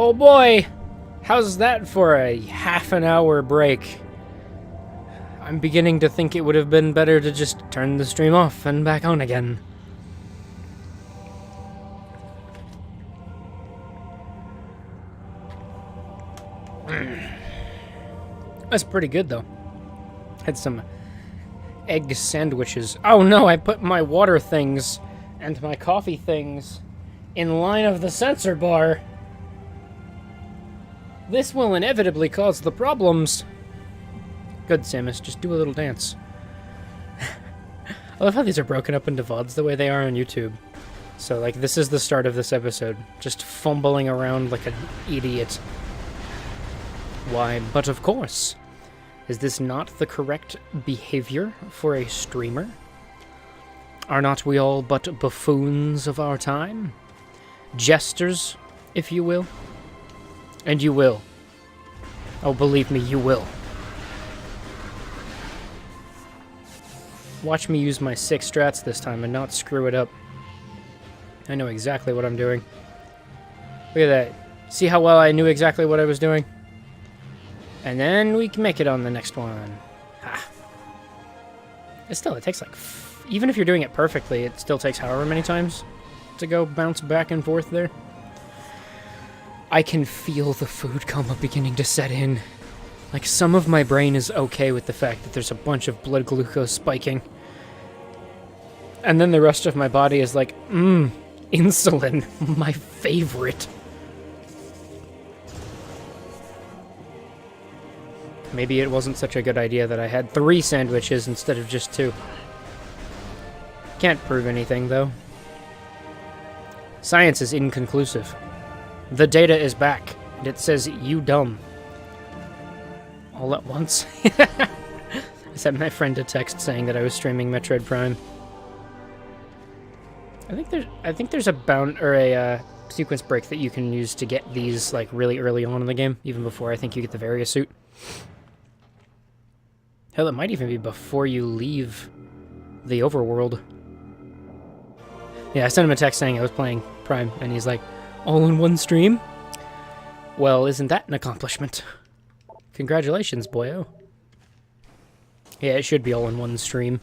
Oh boy! How's that for a half an hour break? I'm beginning to think it would have been better to just turn the stream off and back on again. That's pretty good though. Had some egg sandwiches. Oh no, I put my water things and my coffee things in line of the sensor bar. This will inevitably cause the problems. Good, Samus, just do a little dance. I love how these are broken up into VODs the way they are on YouTube. So, like, this is the start of this episode. Just fumbling around like an idiot. Why, but of course. Is this not the correct behavior for a streamer? Are not we all but buffoons of our time? Jesters, if you will? And you will. Oh, believe me, you will. Watch me use my 6 strats this time and not screw it up. I know exactly what I'm doing. Look at that. See how well I knew exactly what I was doing? And then we can make it on the next one. Ha. It takes like... even if you're doing it perfectly, it still takes however many times to go bounce back and forth there. I can feel the food coma beginning to set in. Like, some of my brain is okay with the fact that there's a bunch of blood glucose spiking. And then the rest of my body is like, insulin, my favorite. Maybe it wasn't such a good idea that I had 3 sandwiches instead of just 2. Can't prove anything, though. Science is inconclusive. The data is back, and it says, you dumb. All at once. I sent my friend a text saying that I was streaming Metroid Prime. I think there's a sequence break that you can use to get these like really early on in the game, even before I think you get the Varia suit. Hell, it might even be before you leave the overworld. Yeah, I sent him a text saying I was playing Prime, and he's like, all in one stream? Well, isn't that an accomplishment? Congratulations, boyo. Yeah, it should be all in one stream.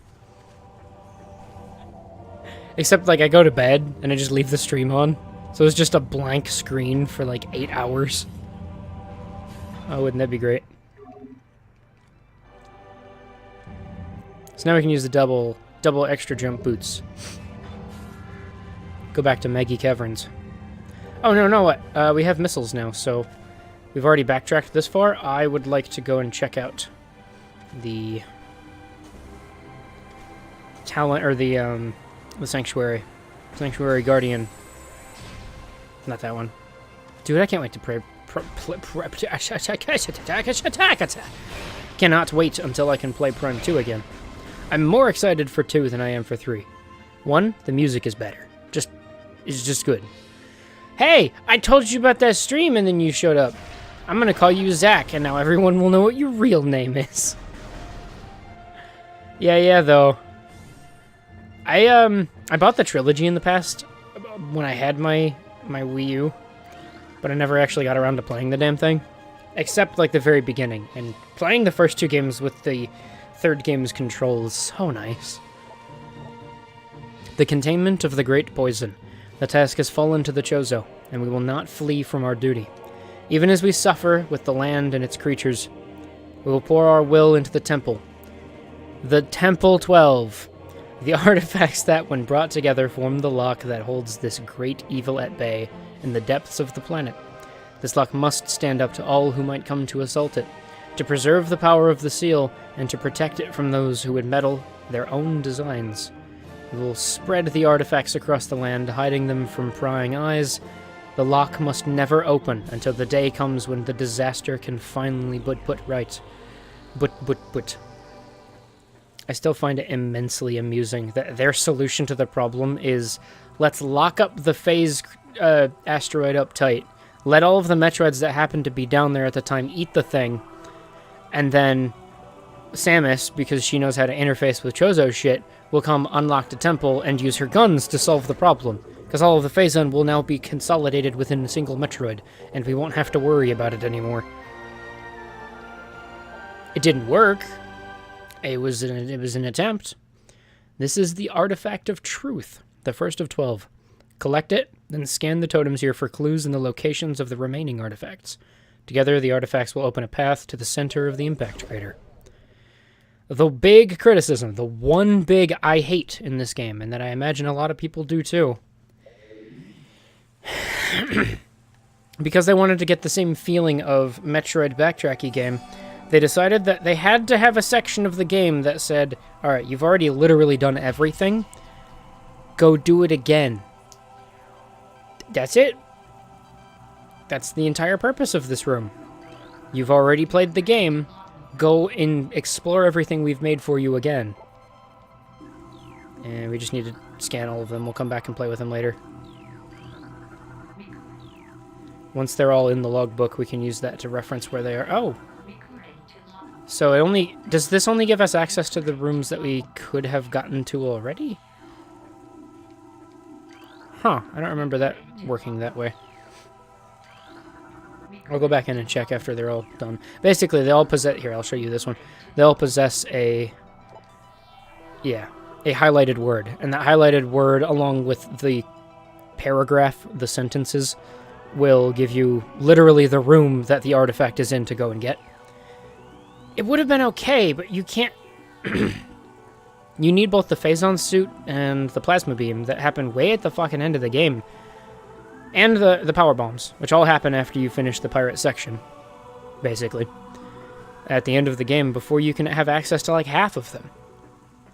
Except, like, I go to bed, and I just leave the stream on. So it's just a blank screen for, like, 8 hours. Oh, wouldn't that be great? So now we can use the double extra jump boots. Go back to Maggie Caverns. Oh, no, what? We have missiles now, so we've already backtracked this far. I would like to go and check out the talent, or the Sanctuary. Sanctuary Guardian. Not that one. Dude, I can't wait to cannot wait until I can play Prime 2 again. I'm more excited for 2 than I am for 3. 1, the music is better. It's just good. Hey, I told you about that stream and then you showed up. I'm gonna call you Zach, and now everyone will know what your real name is. Yeah, though. I bought the Trilogy in the past when I had my Wii U, but I never actually got around to playing the damn thing. Except, like, the very beginning. And playing the first 2 games with the 3rd game's control is so nice. The containment of the Great Poison. The task has fallen to the Chozo, and we will not flee from our duty. Even as we suffer with the land and its creatures, we will pour our will into the temple. The Temple 12. The artifacts that, when brought together, form the lock that holds this great evil at bay in the depths of the planet. This lock must stand up to all who might come to assault it, to preserve the power of the seal, and to protect it from those who would meddle their own designs. We will spread the artifacts across the land, hiding them from prying eyes. The lock must never open until the day comes when the disaster can finally be put right. But. I still find it immensely amusing that their solution to the problem is, let's lock up the phase asteroid up tight, let all of the Metroids that happen to be down there at the time eat the thing, and then Samus, because she knows how to interface with Chozo shit, will come unlock the temple and use her guns to solve the problem. because all of the Phazon will now be consolidated within a single Metroid, and we won't have to worry about it anymore. It didn't work. It was an attempt. This is the Artifact of Truth, the first of 12. Collect it, then scan the totems here for clues in the locations of the remaining artifacts. Together, the artifacts will open a path to the center of the impact crater. The big criticism, the one big I hate in this game, and that I imagine a lot of people do too, because they wanted to get the same feeling of Metroid backtracky game, they decided that they had to have a section of the game that said, alright, you've already literally done everything, go do it again. That's it. That's the entire purpose of this room. You've already played the game, go and explore everything we've made for you again. And we just need to scan all of them. We'll come back and play with them later. Once they're all in the logbook, we can use that to reference where they are. Oh! So it only... Does this only give us access to the rooms that we could have gotten to already? Huh, I don't remember that working that way. I'll go back in and check after they're all done. Basically, they all possess... Here, I'll show you this one. They all possess a... Yeah, a highlighted word. And that highlighted word, along with the paragraph, the sentences, will give you literally the room that the artifact is in to go and get. It would have been okay, but you can't... You need both the Phazon suit and the plasma beam that happen way at the fucking end of the game. And the power bombs, which all happen after you finish the pirate section, basically. At the end of the game, before you can have access to like half of them.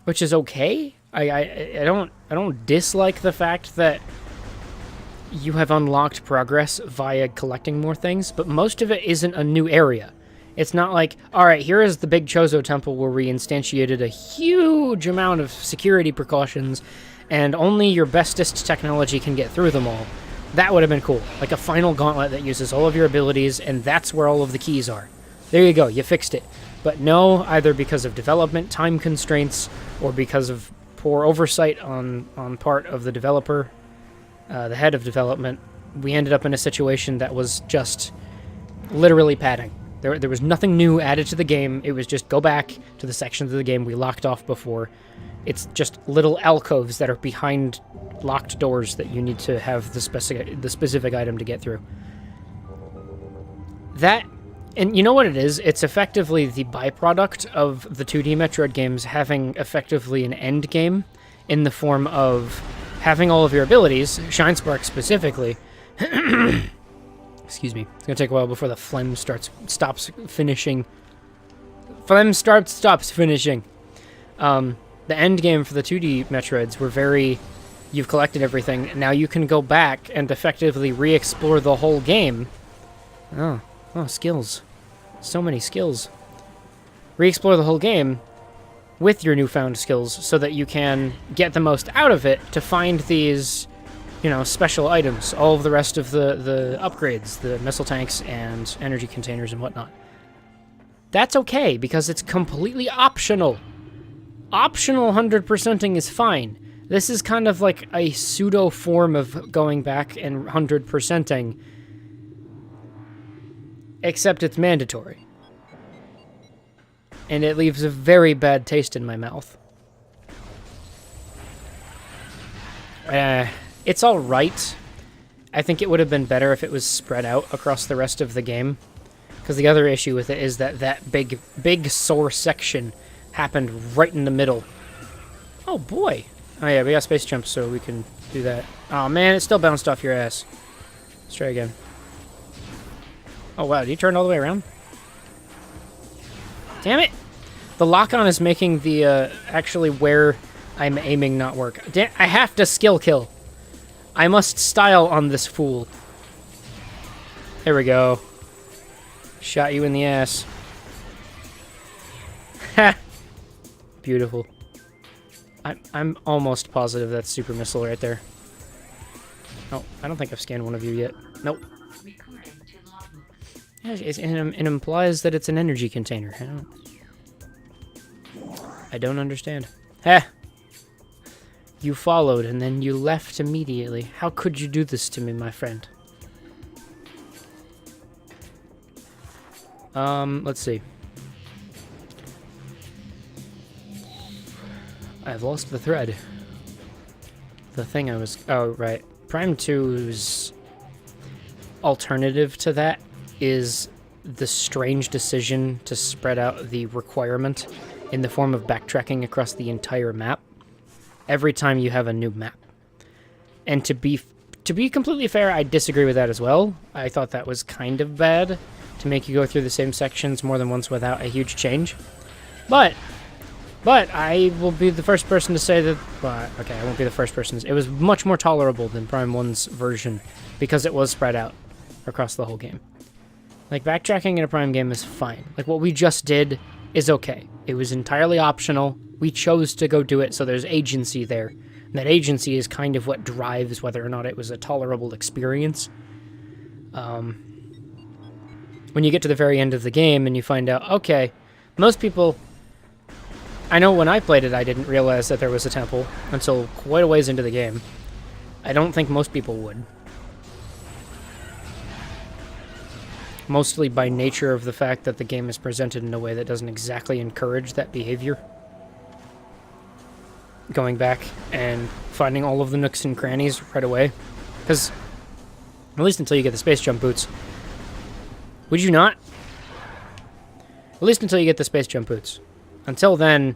Which is okay. I don't dislike the fact that you have unlocked progress via collecting more things, but most of it isn't a new area. It's not like, alright, here is the big Chozo temple where we instantiated a huge amount of security precautions, and only your bestest technology can get through them all. That would have been cool. Like a final gauntlet that uses all of your abilities, and that's where all of the keys are. There you go, you fixed it. But no, either because of development time constraints, or because of poor oversight on part of the developer, the head of development, we ended up in a situation that was just literally padding. There was nothing new added to the game. It was just go back to the sections of the game we locked off before. It's just little alcoves that are behind locked doors that you need to have the specific item to get through. That, and you know what it is? It's effectively the byproduct of the 2D Metroid games having effectively an end game in the form of having all of your abilities, Shine Spark specifically. Excuse me. It's gonna take a while before the phlegm stops finishing. Phlegm stops finishing. The end game for the 2D Metroids were very... You've collected everything, now you can go back and effectively re-explore the whole game. Oh, skills. So many skills. Re-explore the whole game with your newfound skills so that you can get the most out of it to find these... You know, special items, all of the rest of the upgrades, the missile tanks and energy containers and whatnot. That's okay, because it's completely optional. Optional 100%ing is fine. This is kind of like a pseudo form of going back and 100%ing, except it's mandatory. And it leaves a very bad taste in my mouth. It's alright. I think it would have been better if it was spread out across the rest of the game. Because the other issue with it is that big sore section happened right in the middle. Oh boy. Oh yeah, we got space jumps so we can do that. Oh man, it still bounced off your ass. Let's try again. Oh wow, did you turn all the way around? Damn it! The lock-on is making the, actually where I'm aiming not work. I have to skill kill. I must style on this fool. There we go. Shot you in the ass. Ha! Beautiful. I'm almost positive that's super missile right there. Oh, I don't think I've scanned one of you yet. Nope. Yeah, it implies that it's an energy container. I don't understand. Ha! You followed and then you left immediately. How could you do this to me, my friend? Let's see. I've lost the thread. The thing I was... Oh, right. Prime 2's alternative to that is the strange decision to spread out the requirement in the form of backtracking across the entire map every time you have a new map. And to be completely fair, I disagree with that as well. I thought that was kind of bad to make you go through the same sections more than once without a huge change. But I will be the first person to say that... Well, okay, I won't be the first person. It was much more tolerable than Prime 1's version because it was spread out across the whole game. Like, backtracking in a Prime game is fine. Like, what we just did is okay. It was entirely optional. We chose to go do it, so there's agency there. And that agency is kind of what drives whether or not it was a tolerable experience. When you get to the very end of the game and you find out, okay, most people... I know when I played it, I didn't realize that there was a temple until quite a ways into the game. I don't think most people would. Mostly by nature of the fact that the game is presented in a way that doesn't exactly encourage that behavior. Going back and finding all of the nooks and crannies right away. Because, at least until you get the space jump boots. Would you not? At least until you get the space jump boots. Until then,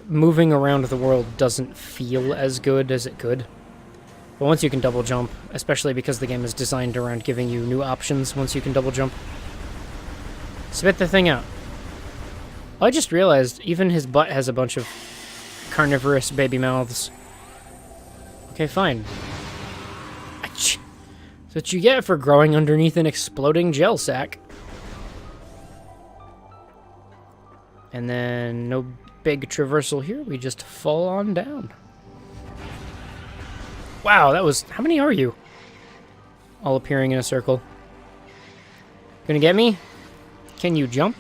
moving around the world doesn't feel as good as it could. But once you can double jump, especially because the game is designed around giving you new options once you can double jump. Spit the thing out. I just realized even his butt has a bunch of carnivorous baby mouths. Okay, fine. That's what you get for growing underneath an exploding gel sack. And then no big traversal here. We just fall on down. Wow, that was... How many are you? All appearing in a circle. Gonna get me? Can you jump?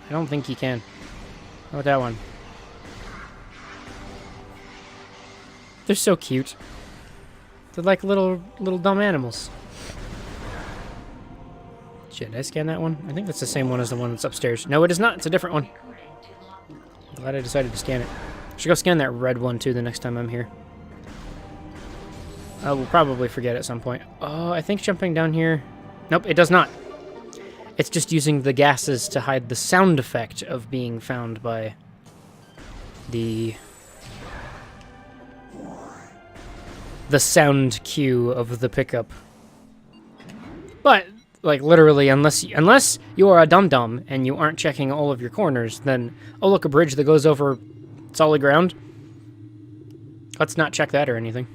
I don't think you can. How about that one? They're so cute. They're like little dumb animals. Shit, did I scan that one? I think that's the same one as the one that's upstairs. No, it is not. It's a different one. I'm glad I decided to scan it. Should go scan that red one, too, the next time I'm here. I will probably forget at some point. Oh, I think jumping down here... Nope, it does not. It's just using the gases to hide the sound effect of being found by the sound cue of the pickup. But... Like, literally, unless you are a dum-dum and you aren't checking all of your corners, then, oh, look, a bridge that goes over solid ground. Let's not check that or anything.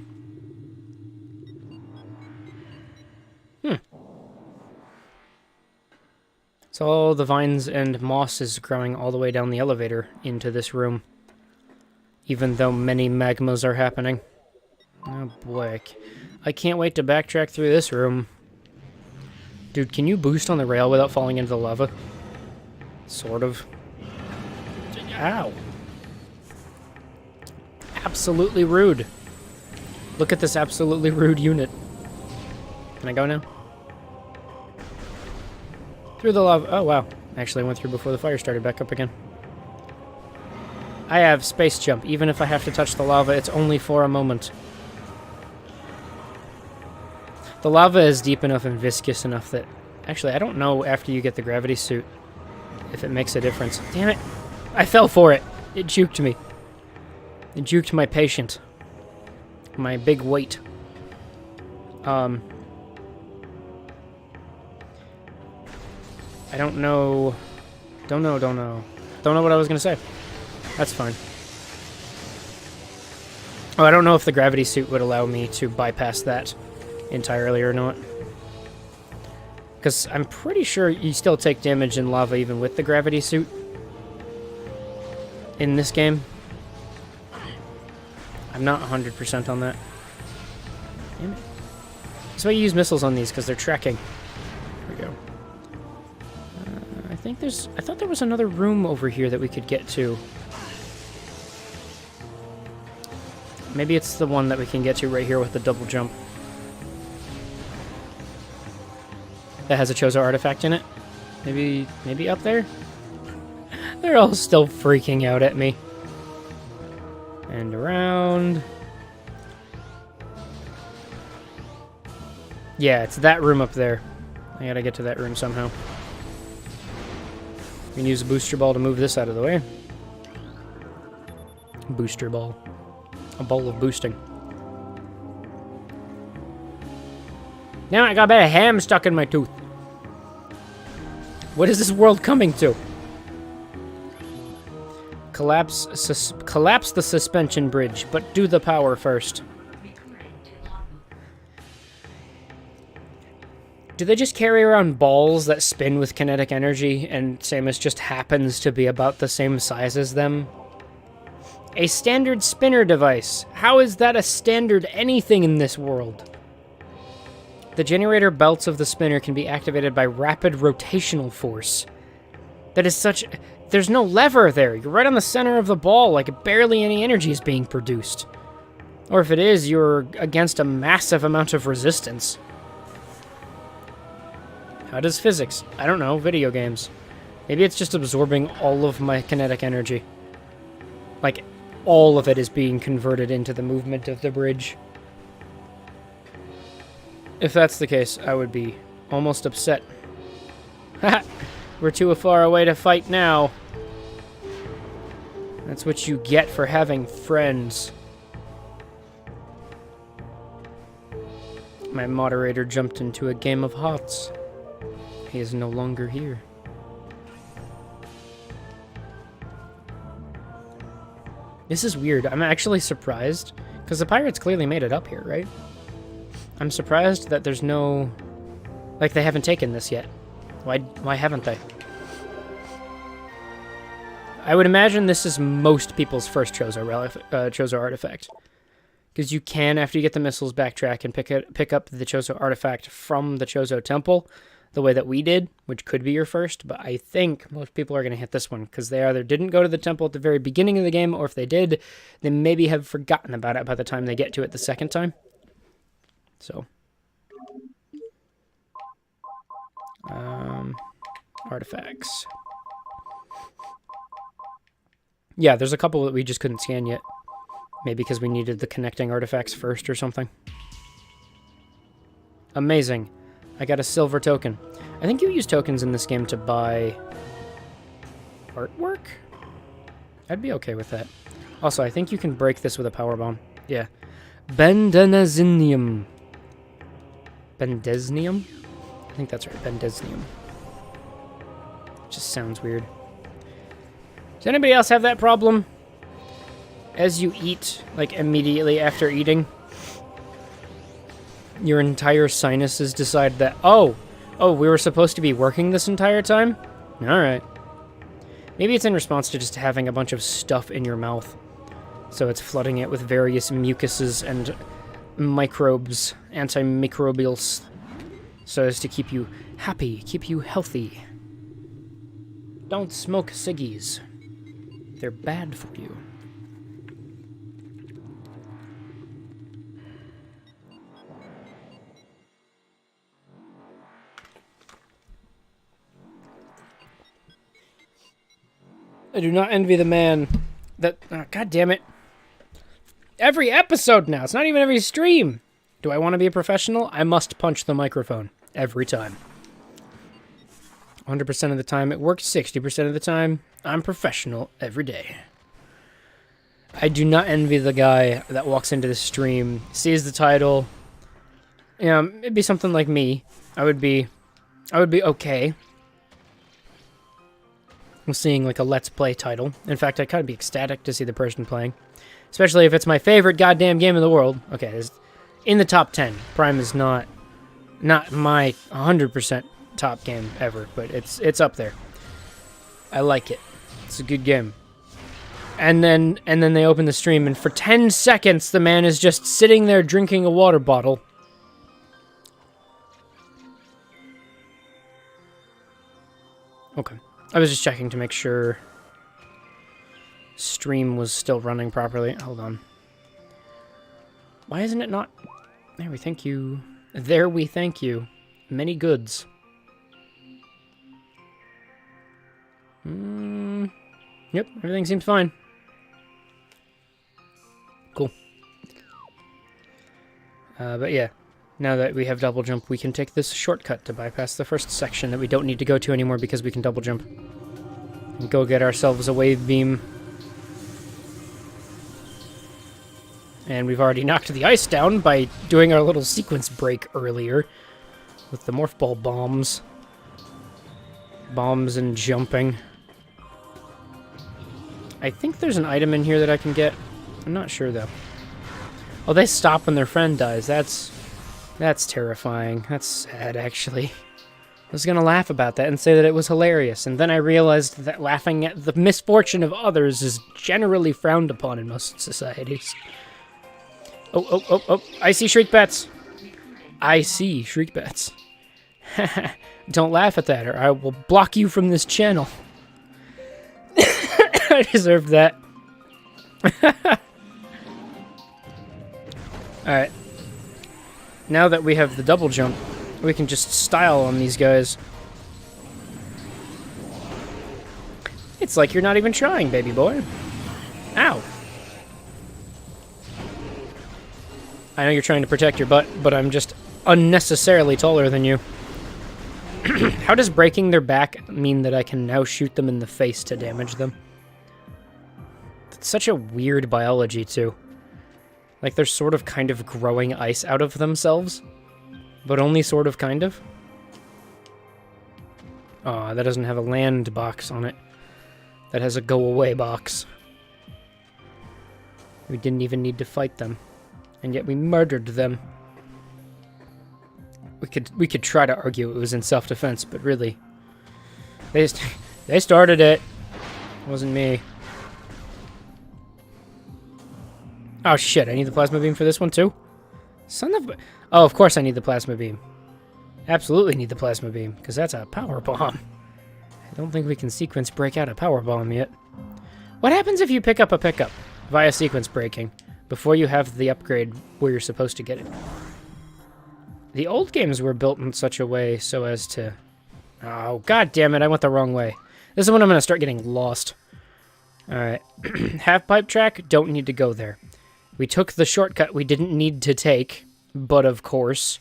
So all the vines and moss is growing all the way down the elevator into this room, even though many magmas are happening. Oh, boy. I can't wait to backtrack through this room. Dude, can you boost on the rail without falling into the lava? Sort of. Ow. Absolutely rude. Look at this absolutely rude unit. Can I go now? Through the lava. Oh, wow. Actually, I went through before the fire started back up again. I have space jump. Even if I have to touch the lava, it's only for a moment. The lava is deep enough and viscous enough that... Actually, I don't know after you get the gravity suit if it makes a difference. Damn it! I fell for it! It juked me. It juked my patient. My big weight. I don't know... Don't know what I was gonna say. That's fine. Oh, I don't know if the gravity suit would allow me to bypass that entirely or not. Because I'm pretty sure you still take damage in lava even with the gravity suit in this game. I'm not 100% on that. Damn it. That's why you use missiles on these, because they're trekking. There we go. I thought there was another room over here that we could get to. Maybe it's the one that we can get to right here with the double jump. That has a Chozo artifact in it. Maybe up there? They're all still freaking out at me. And around. Yeah, it's that room up there. I gotta get to that room somehow. We can use a booster ball to move this out of the way. Booster ball. A ball of boosting. Now I got a bit of ham stuck in my tooth. What is this world coming to? Collapse the suspension bridge, but do the power first. Do they just carry around balls that spin with kinetic energy, and Samus just happens to be about the same size as them? A standard spinner device. How is that a standard anything in this world? The generator belts of the spinner can be activated by rapid rotational force. That is such... There's no lever there. You're right on the center of the ball, like barely any energy is being produced. Or if it is, you're against a massive amount of resistance. How does physics? I don't know, video games. Maybe it's just absorbing all of my kinetic energy. Like, all of it is being converted into the movement of the bridge. If that's the case, I would be almost upset. Haha! We're too far away to fight now. That's what you get for having friends. My moderator jumped into a game of hearts. He is no longer here. This is weird. I'm actually surprised, because the pirates clearly made it up here, right? I'm surprised that there's no... Like, they haven't taken this yet. Why haven't they? I would imagine this is most people's first Chozo artifact. Because you can, after you get the missiles, backtrack and pick up the Chozo artifact from the Chozo temple, the way that we did, which could be your first, but I think most people are going to hit this one, because they either didn't go to the temple at the very beginning of the game, or if they did, they maybe have forgotten about it by the time they get to it the second time. So... artifacts. Yeah, there's a couple that we just couldn't scan yet. Maybe because we needed the connecting artifacts first or something. Amazing. I got a silver token. I think you use tokens in this game to buy artwork? I'd be okay with that. Also, I think you can break this with a power bomb. Yeah. Bendenazinium. Bendesnium? I think that's right, Bendesnium. Just sounds weird. Does anybody else have that problem? As you eat, like immediately after eating, your entire sinuses decide that, oh, we were supposed to be working this entire time? Alright. Maybe it's in response to just having a bunch of stuff in your mouth. So it's flooding it with various mucuses and microbes, antimicrobials, so as to keep you happy, keep you healthy. Don't smoke ciggies. They're bad for you. I do not envy the man that... Oh, God damn it. Every episode now. It's not even every stream. Do I want to be a professional? I must punch the microphone. Every time. 100% of the time it works. 60% of the time, I'm professional every day. I do not envy the guy that walks into the stream, sees the title. You know, it'd be something like me. I would be okay with seeing like a Let's Play title. In fact, I'd kind of be ecstatic to see the person playing. Especially if it's my favorite goddamn game in the world. Okay, it's in the top 10. Prime is not my 100% top game ever, but it's up there. I like it. It's a good game. And then they open the stream, and for 10 seconds, the man is just sitting there drinking a water bottle. Okay. I was just checking to make sure stream was still running properly. Hold on. Why isn't it not... There we thank you. There we thank you. Many goods. Yep, everything seems fine. Cool. But yeah, now that we have double jump, we can take this shortcut to bypass the first section that we don't need to go to anymore because we can double jump. And go get ourselves a wave beam. And we've already knocked the ice down by doing our little sequence break earlier. With the morph ball bombs. Bombs and jumping. I think there's an item in here that I can get. I'm not sure though. Oh, they stop when their friend dies. That's terrifying. That's sad, actually. I was gonna laugh about that and say that it was hilarious, and then I realized that laughing at the misfortune of others is generally frowned upon in most societies. Oh, I see shriek bats. I see shriek bats. Don't laugh at that, or I will block you from this channel. I deserved that. Alright. Now that we have the double jump, we can just style on these guys. It's like you're not even trying, baby boy. Ow. I know you're trying to protect your butt, but I'm just unnecessarily taller than you. How does breaking their back mean that I can now shoot them in the face to damage them? It's such a weird biology, too. Like, they're sort of kind of growing ice out of themselves, but only sort of kind of. Aw, that doesn't have a land box on it. That has a go-away box. We didn't even need to fight them, and yet we murdered them. We could try to argue it was in self-defense, but really, they started it. It wasn't me. Oh shit! I need the plasma beam for this one too. Son of a... Oh, of course I need the plasma beam. Absolutely need the plasma beam because that's a power bomb. I don't think we can sequence break out a power bomb yet. What happens if you pick up a pickup via sequence breaking before you have the upgrade where you're supposed to get it? The old games were built in such a way so as to... Oh, god damn it, I went the wrong way. This is when I'm going to start getting lost. Alright. Half-pipe track, don't need to go there. We took the shortcut we didn't need to take, but of course.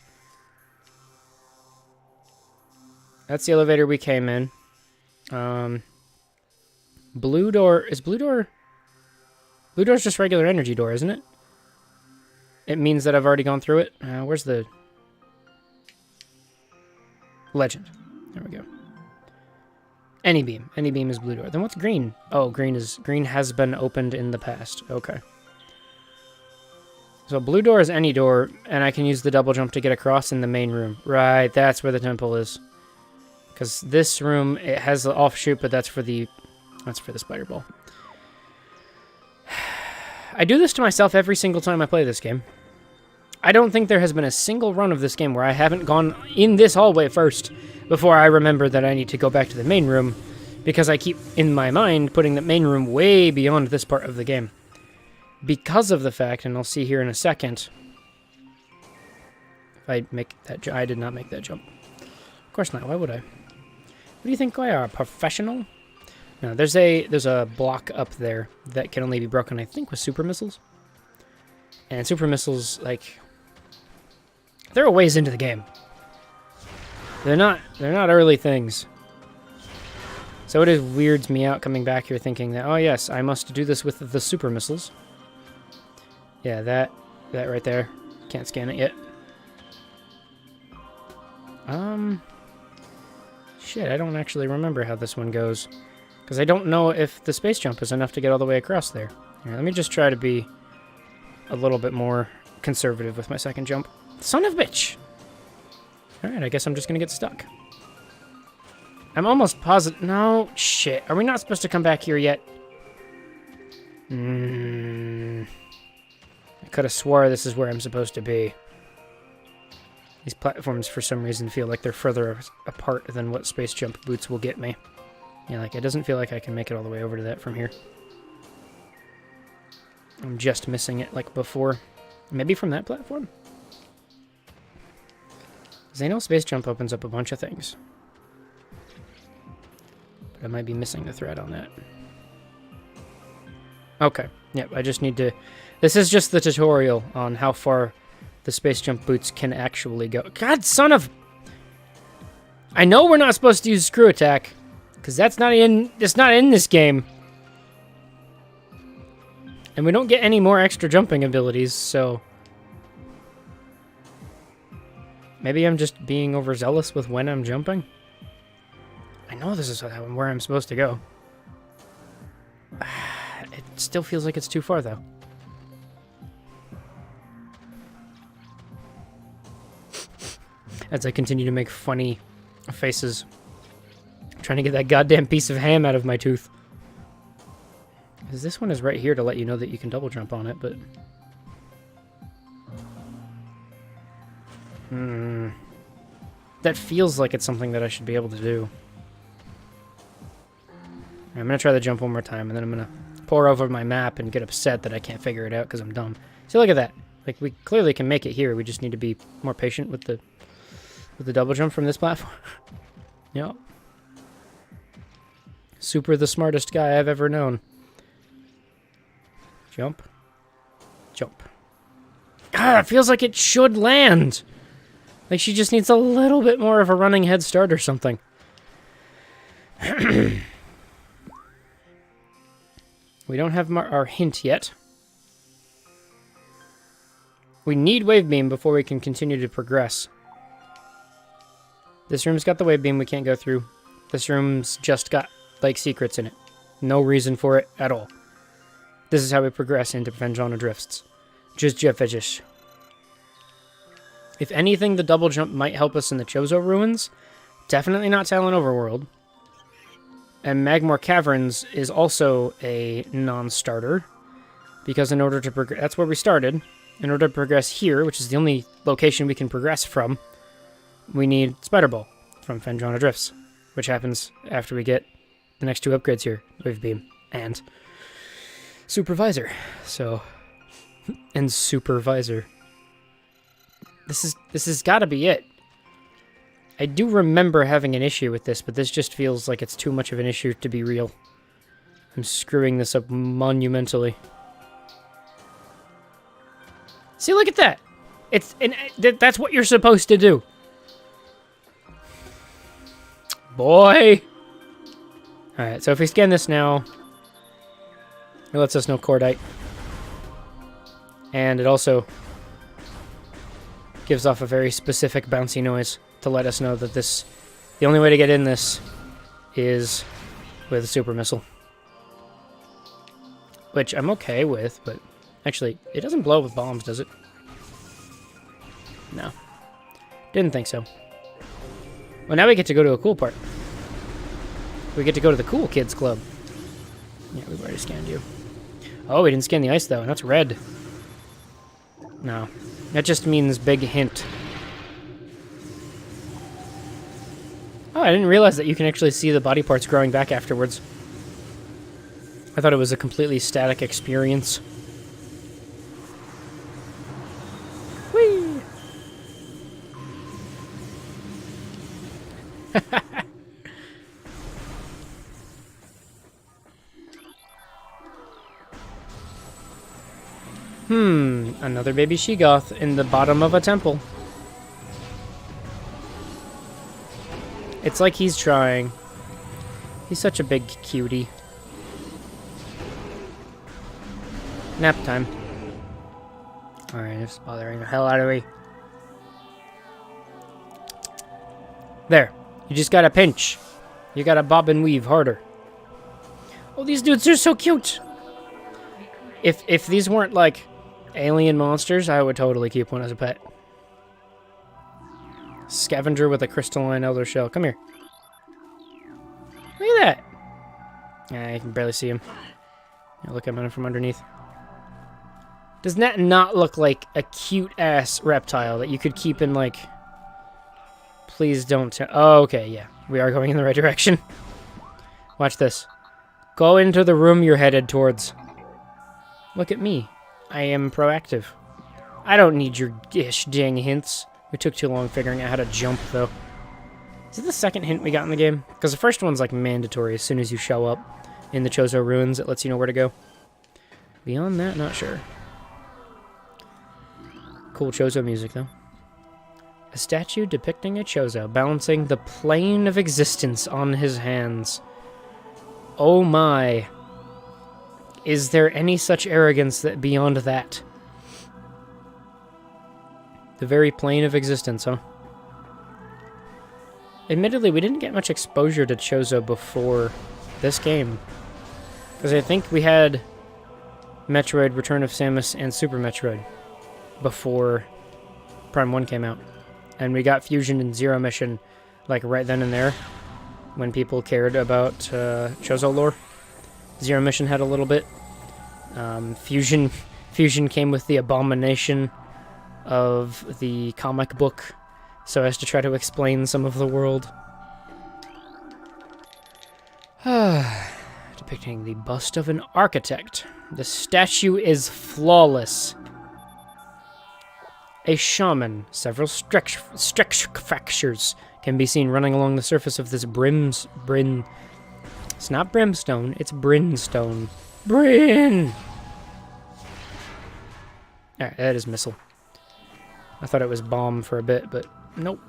That's the elevator we came in. Blue door... Is blue door... Blue door's just regular energy door, isn't it? It means that I've already gone through it. Where's the... Legend. There we go. Any beam. Any beam is blue door. Then what's green? Oh, green has been opened in the past. Okay. So blue door is any door, and I can use the double jump to get across in the main room. Right, that's where the temple is. Because this room, it has the offshoot, but that's for the spider ball. I do this to myself every single time I play this game. I don't think there has been a single run of this game where I haven't gone in this hallway first before I remember that I need to go back to the main room, because I keep, in my mind, putting the main room way beyond this part of the game. Because of the fact, and I'll see here in a second, if I make that I did not make that jump. Of course not, why would I? What do you think I are, a professional? No, there's a block up there that can only be broken, I think, with super missiles. And super missiles, like... They're a ways into the game. They're not early things. So it weirds me out coming back here thinking that, oh yes, I must do this with the super missiles. Yeah, that right there. Can't scan it yet. Shit, I don't actually remember how this one goes. Because I don't know if the space jump is enough to get all the way across there. Here, let me just try to be a little bit more conservative with my second jump. Son of a bitch! Alright, I guess I'm just gonna get stuck. I'm almost positive... No, shit. Are we not supposed to come back here yet? I could have swore this is where I'm supposed to be. These platforms, for some reason, feel like they're further apart than what space jump boots will get me. Yeah, like, it doesn't feel like I can make it all the way over to that from here. I'm just missing it, like before. Maybe from that platform? Because I know space jump opens up a bunch of things. But I might be missing the thread on that. Okay. Yep, I just need to... This is just the tutorial on how far the space jump boots can actually go. God, son of... I know we're not supposed to use screw attack, because that's not in... It's not in this game. And we don't get any more extra jumping abilities, so... Maybe I'm just being overzealous with when I'm jumping? I know this is where I'm supposed to go. It still feels like it's too far, though. As I continue to make funny faces. Trying to get that goddamn piece of ham out of my tooth. Because this one is right here to let you know that you can double jump on it, but... That feels like it's something that I should be able to do. I'm going to try the jump one more time, and then I'm going to pour over my map and get upset that I can't figure it out because I'm dumb. See, look at that. Like, we clearly can make it here. We just need to be more patient with the double jump from this platform. Yep. Super the smartest guy I've ever known. Jump. Jump. Ah, it feels like it should land. Like she just needs a little bit more of a running head start or something. We don't have our hint yet. We need wave beam before we can continue to progress. This room's got the wave beam we can't go through. This room's just got, like, secrets in it. No reason for it at all. This is how we progress into Venjana Drifts. Just Jeffish. If anything, the double jump might help us in the Chozo Ruins. Definitely not Talon Overworld. And Magmore Caverns is also a non-starter. Because in order to progress... That's where we started. In order to progress here, which is the only location we can progress from, we need Spider Ball from Venjana Drifts. Which happens after we get the next two upgrades here. Wave Beam and Supervisor. So... and Supervisor. This has got to be it. I do remember having an issue with this, but this just feels like it's too much of an issue to be real. I'm screwing this up monumentally. See, look at that! That's what you're supposed to do. Boy! Alright, so if we scan this now, it lets us know Cordite. And it also gives off a very specific bouncy noise to let us know that the only way to get in this is with a super missile. Which I'm okay with, but actually, it doesn't blow with bombs, does it? No. Didn't think so. Well, now we get to go to a cool part. We get to go to the cool kids club. Yeah, we've already scanned you. Oh, we didn't scan the ice, though, and that's red. No. That just means big hint. Oh, I didn't realize that you can actually see the body parts growing back afterwards. I thought it was a completely static experience. Whee! Another baby Shegoth in the bottom of a temple. It's like he's trying. He's such a big cutie. Nap time. Alright, it's bothering the hell out of me. There. You just gotta pinch. You gotta bob and weave harder. Oh, these dudes are so cute! If these weren't, like, alien monsters, I would totally keep one as a pet. Scavenger with a crystalline elder shell. Come here. Look at that! Yeah, you can barely see him. Yeah, look at him from underneath. Does that not look like a cute-ass reptile that you could keep in, like... Please don't oh, okay, yeah. We are going in the right direction. Watch this. Go into the room you're headed towards. Look at me. I am proactive. I don't need your ish dang hints. We took too long figuring out how to jump, though. Is it the second hint we got in the game? Because the first one's, like, mandatory. As soon as you show up in the Chozo Ruins, it lets you know where to go. Beyond that, not sure. Cool Chozo music, though. A statue depicting a Chozo balancing the plane of existence on his hands. Oh my. Is there any such arrogance that beyond that? The very plane of existence, huh? Admittedly, we didn't get much exposure to Chozo before this game. Because I think we had Metroid, Return of Samus, and Super Metroid before Prime 1 came out. And we got Fusion and Zero Mission, like, right then and there, when people cared about Chozo lore. Zero Mission had a little bit. Fusion came with the abomination of the comic book, so as to try to explain some of the world. Depicting the bust of an architect. The statue is flawless. A shaman, several structures can be seen running along the surface of this it's not brimstone, it's brinstone. Brin! Alright, that is missile. I thought it was bomb for a bit, but nope.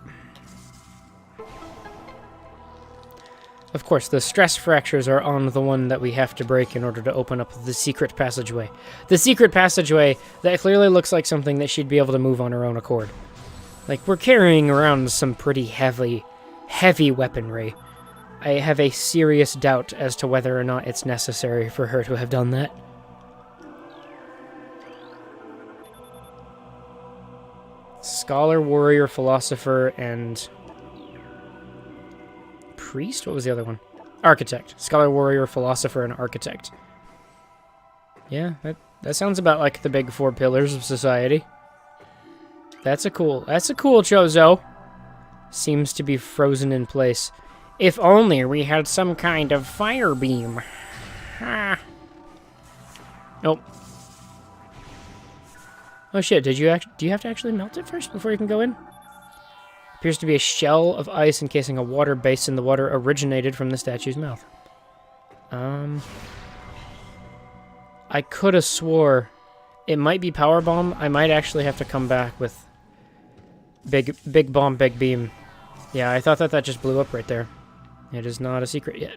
Of course, the stress fractures are on the one that we have to break in order to open up the secret passageway. The secret passageway that clearly looks like something that she'd be able to move on her own accord. Like, we're carrying around some pretty heavy weaponry. I have a serious doubt as to whether or not it's necessary for her to have done that. Scholar, warrior, philosopher, and priest? What was the other one? Architect. Scholar, warrior, philosopher, and architect. Yeah, that sounds about like the big four pillars of society. That's a cool Chozo. Seems to be frozen in place. If only we had some kind of fire beam. Ah. Nope. Oh shit, do you have to actually melt it first before you can go in? Appears to be a shell of ice encasing a water basin. The water originated from the statue's mouth. I could have swore it might be power bomb. I might actually have to come back with big bomb, big beam. Yeah, I thought that just blew up right there. It is not a secret yet.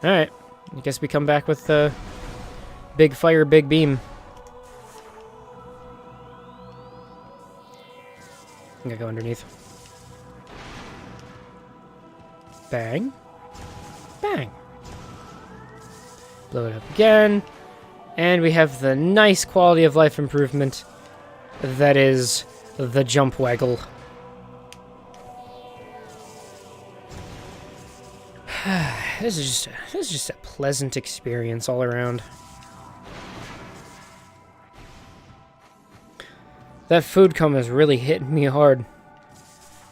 Alright, I guess we come back with the big fire, big beam. I'm gonna go underneath. Bang. Bang. Blow it up again. And we have the nice quality of life improvement that is the jump waggle. This is just a pleasant experience all around. That food coma is really hitting me hard.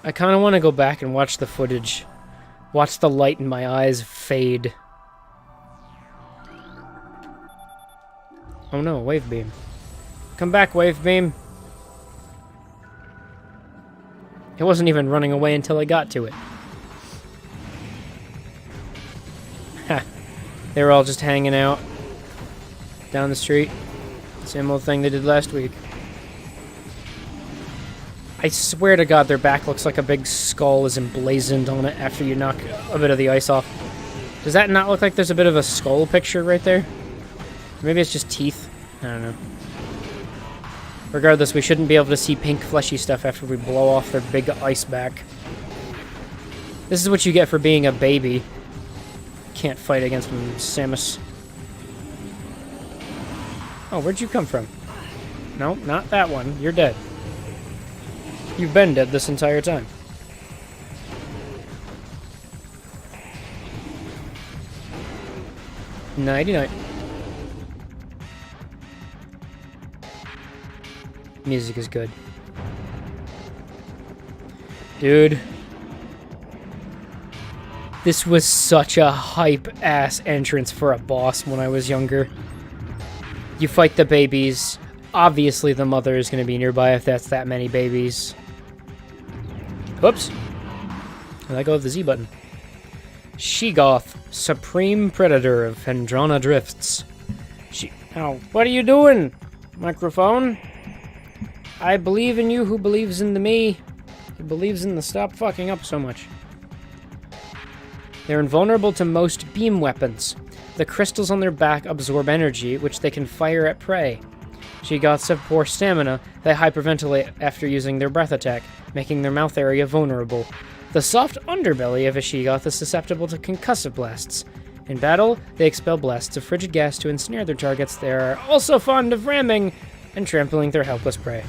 I kind of want to go back and watch the footage. Watch the light in my eyes fade. Oh no, wave beam. Come back, wave beam. It wasn't even running away until I got to it. Ha. They were all just hanging out down the street. Same old thing they did last week. I swear to God, their back looks like a big skull is emblazoned on it after you knock a bit of the ice off. Does that not look like there's a bit of a skull picture right there? Maybe it's just teeth. I don't know. Regardless, we shouldn't be able to see pink fleshy stuff after we blow off their big ice back. This is what you get for being a baby. Can't fight against Samus. Oh, where'd you come from? No, not that one. You're dead. You've been dead this entire time. Nighty-night. Music is good. Dude. This was such a hype-ass entrance for a boss when I was younger. You fight the babies. Obviously, the mother is going to be nearby if that's that many babies. Whoops. I let go of the Z button. Sheegoth, Supreme Predator of Hendrana Drifts. Oh, what are you doing, microphone? I believe in you who believes in the me. Who believes in the stop fucking up so much. They're invulnerable to most beam weapons. The crystals on their back absorb energy, which they can fire at prey. Sheegoths have poor stamina. They hyperventilate after using their breath attack, making their mouth area vulnerable. The soft underbelly of a Sheegoth is susceptible to concussive blasts. In battle, they expel blasts of frigid gas to ensnare their targets. They are also fond of ramming and trampling their helpless prey.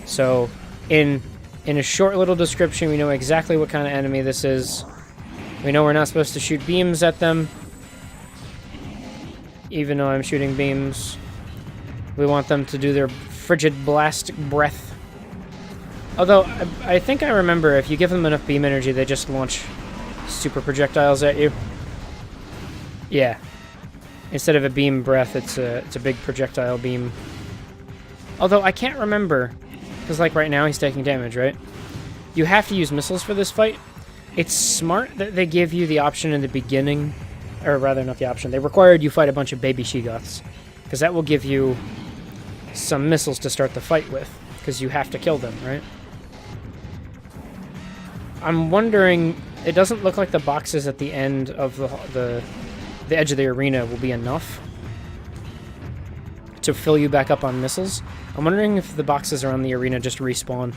So, in a short little description, we know exactly what kind of enemy this is. We know we're not supposed to shoot beams at them. Even though I'm shooting beams. We want them to do their frigid blast breath. Although, I think I remember if you give them enough beam energy, they just launch super projectiles at you. Yeah. Instead of a beam breath, it's a big projectile beam. Although, I can't remember. Because, like, right now, he's taking damage, right? You have to use missiles for this fight. It's smart that they give you the option in the beginning. Or rather, not the option. They required you fight a bunch of baby Sheegoths. Because that will give you some missiles to start the fight with. Because you have to kill them, right? I'm wondering... It doesn't look like the boxes at the end of the edge of the arena will be enough to fill you back up on missiles. I'm wondering if the boxes around the arena just respawn.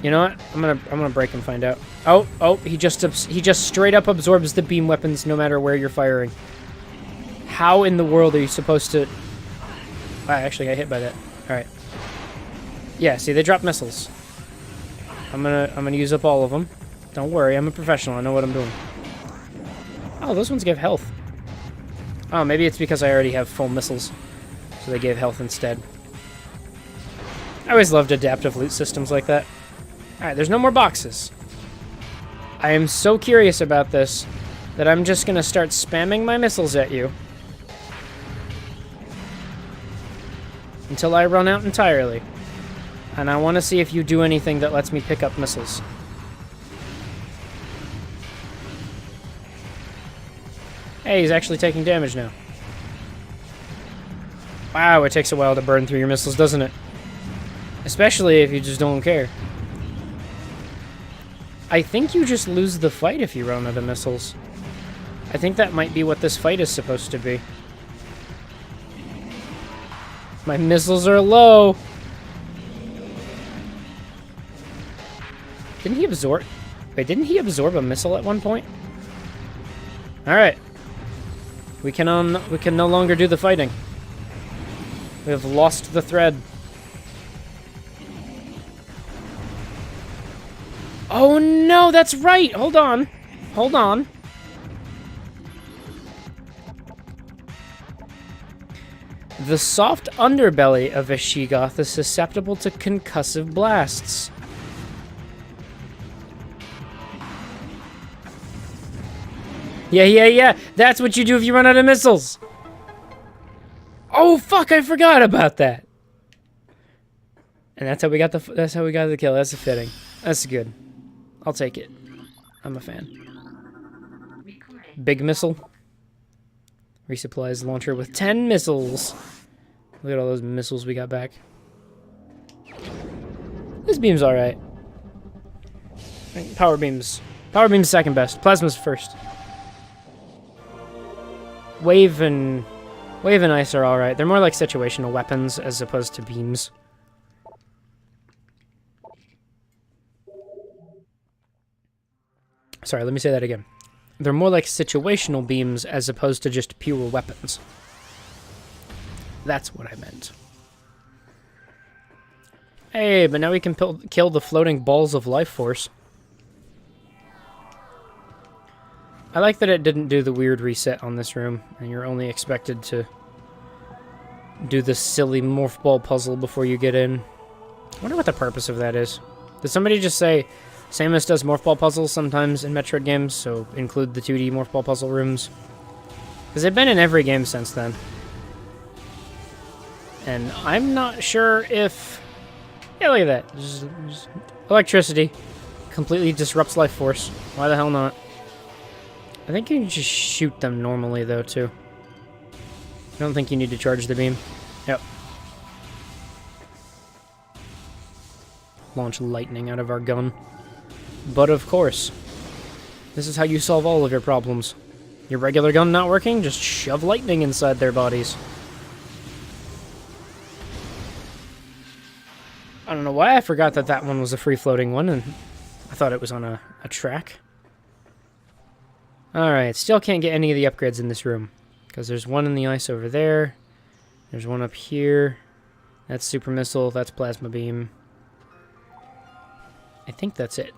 You know what? I'm gonna break and find out. Oh, he just straight up absorbs the beam weapons no matter where you're firing. How in the world are you supposed to... I actually got hit by that. All right. Yeah, see, they drop missiles. I'm gonna use up all of them. Don't worry, I'm a professional. I know what I'm doing. Oh, those ones give health. Oh, maybe it's because I already have full missiles, so they gave health instead. I always loved adaptive loot systems like that. Alright, there's no more boxes. I am so curious about this that I'm just gonna start spamming my missiles at you until I run out entirely. And I want to see if you do anything that lets me pick up missiles. Hey, he's actually taking damage now. Wow, it takes a while to burn through your missiles, doesn't it? Especially if you just don't care. I think you just lose the fight if you run out of missiles. I think that might be what this fight is supposed to be. My missiles are low. Didn't he absorb... Wait, didn't he absorb a missile at one point? Alright. We can no longer do the fighting. We have lost the thread. Oh no, that's right! Hold on. Hold on. The soft underbelly of a Sheegoth is susceptible to concussive blasts. Yeah. That's what you do if you run out of missiles. Oh fuck, I forgot about that. And that's how we got the kill. That's fitting. That's good. I'll take it. I'm a fan. Big missile. Resupplies launcher with 10 missiles. Look at all those missiles we got back. This beam's alright. Power beams. Power beam's second best. Plasma's first. Wave and ice are alright. They're more like situational weapons as opposed to beams. Sorry, let me say that again. They're more like situational beams as opposed to just pure weapons. That's what I meant. Hey, but now we can kill the floating balls of life force. I like that it didn't do the weird reset on this room, and you're only expected to do the silly morph ball puzzle before you get in. I wonder what the purpose of that is. Did somebody just say, Samus does morph ball puzzles sometimes in Metroid games, so include the 2D morph ball puzzle rooms? Because they've been in every game since then. And I'm not sure if... Yeah, look at that. Just electricity. Completely disrupts life force. Why the hell not? I think you can just shoot them normally, though, too. I don't think you need to charge the beam. Yep. Launch lightning out of our gun. But of course, this is how you solve all of your problems. Your regular gun not working? Just shove lightning inside their bodies. I don't know why I forgot that that one was a free-floating one, and I thought it was on a track. Alright, still can't get any of the upgrades in this room. Because there's one in the ice over there. There's one up here. That's super missile, that's plasma beam. I think that's it.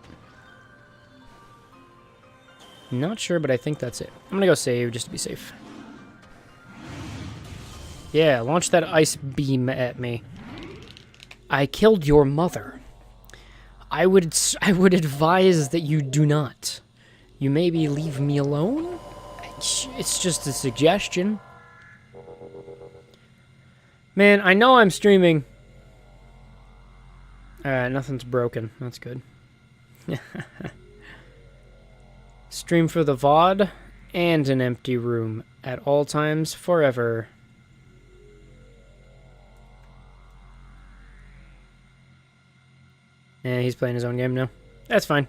Not sure, but I think that's it. I'm gonna go save just to be safe. Yeah, launch that ice beam at me. I killed your mother. I would advise that you do not. You maybe leave me alone? It's just a suggestion. Man, I know I'm streaming. Alright, nothing's broken. That's good. Stream for the VOD and an empty room at all times forever. Yeah, he's playing his own game now. That's fine.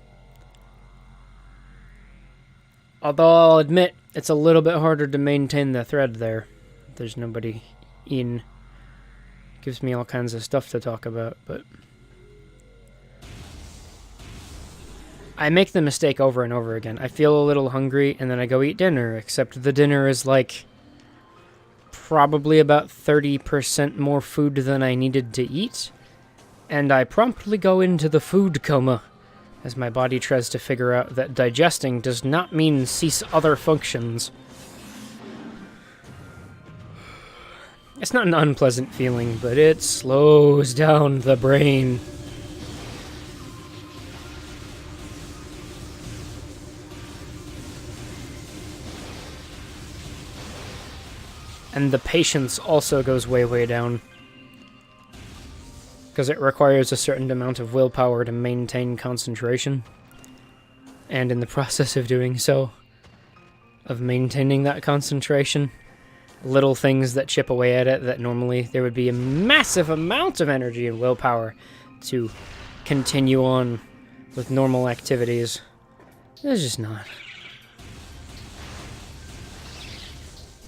Although I'll admit, it's a little bit harder to maintain the thread there. There's nobody in. Gives me all kinds of stuff to talk about, but... I make the mistake over and over again. I feel a little hungry, and then I go eat dinner, except the dinner is like... probably about 30% more food than I needed to eat. And I promptly go into the food coma, as my body tries to figure out that digesting does not mean cease other functions. It's not an unpleasant feeling, but it slows down the brain. And the patience also goes way, way down. Because it requires a certain amount of willpower to maintain concentration. And in the process of doing so, of maintaining that concentration, little things that chip away at it that normally there would be a massive amount of energy and willpower to continue on with normal activities. There's just not.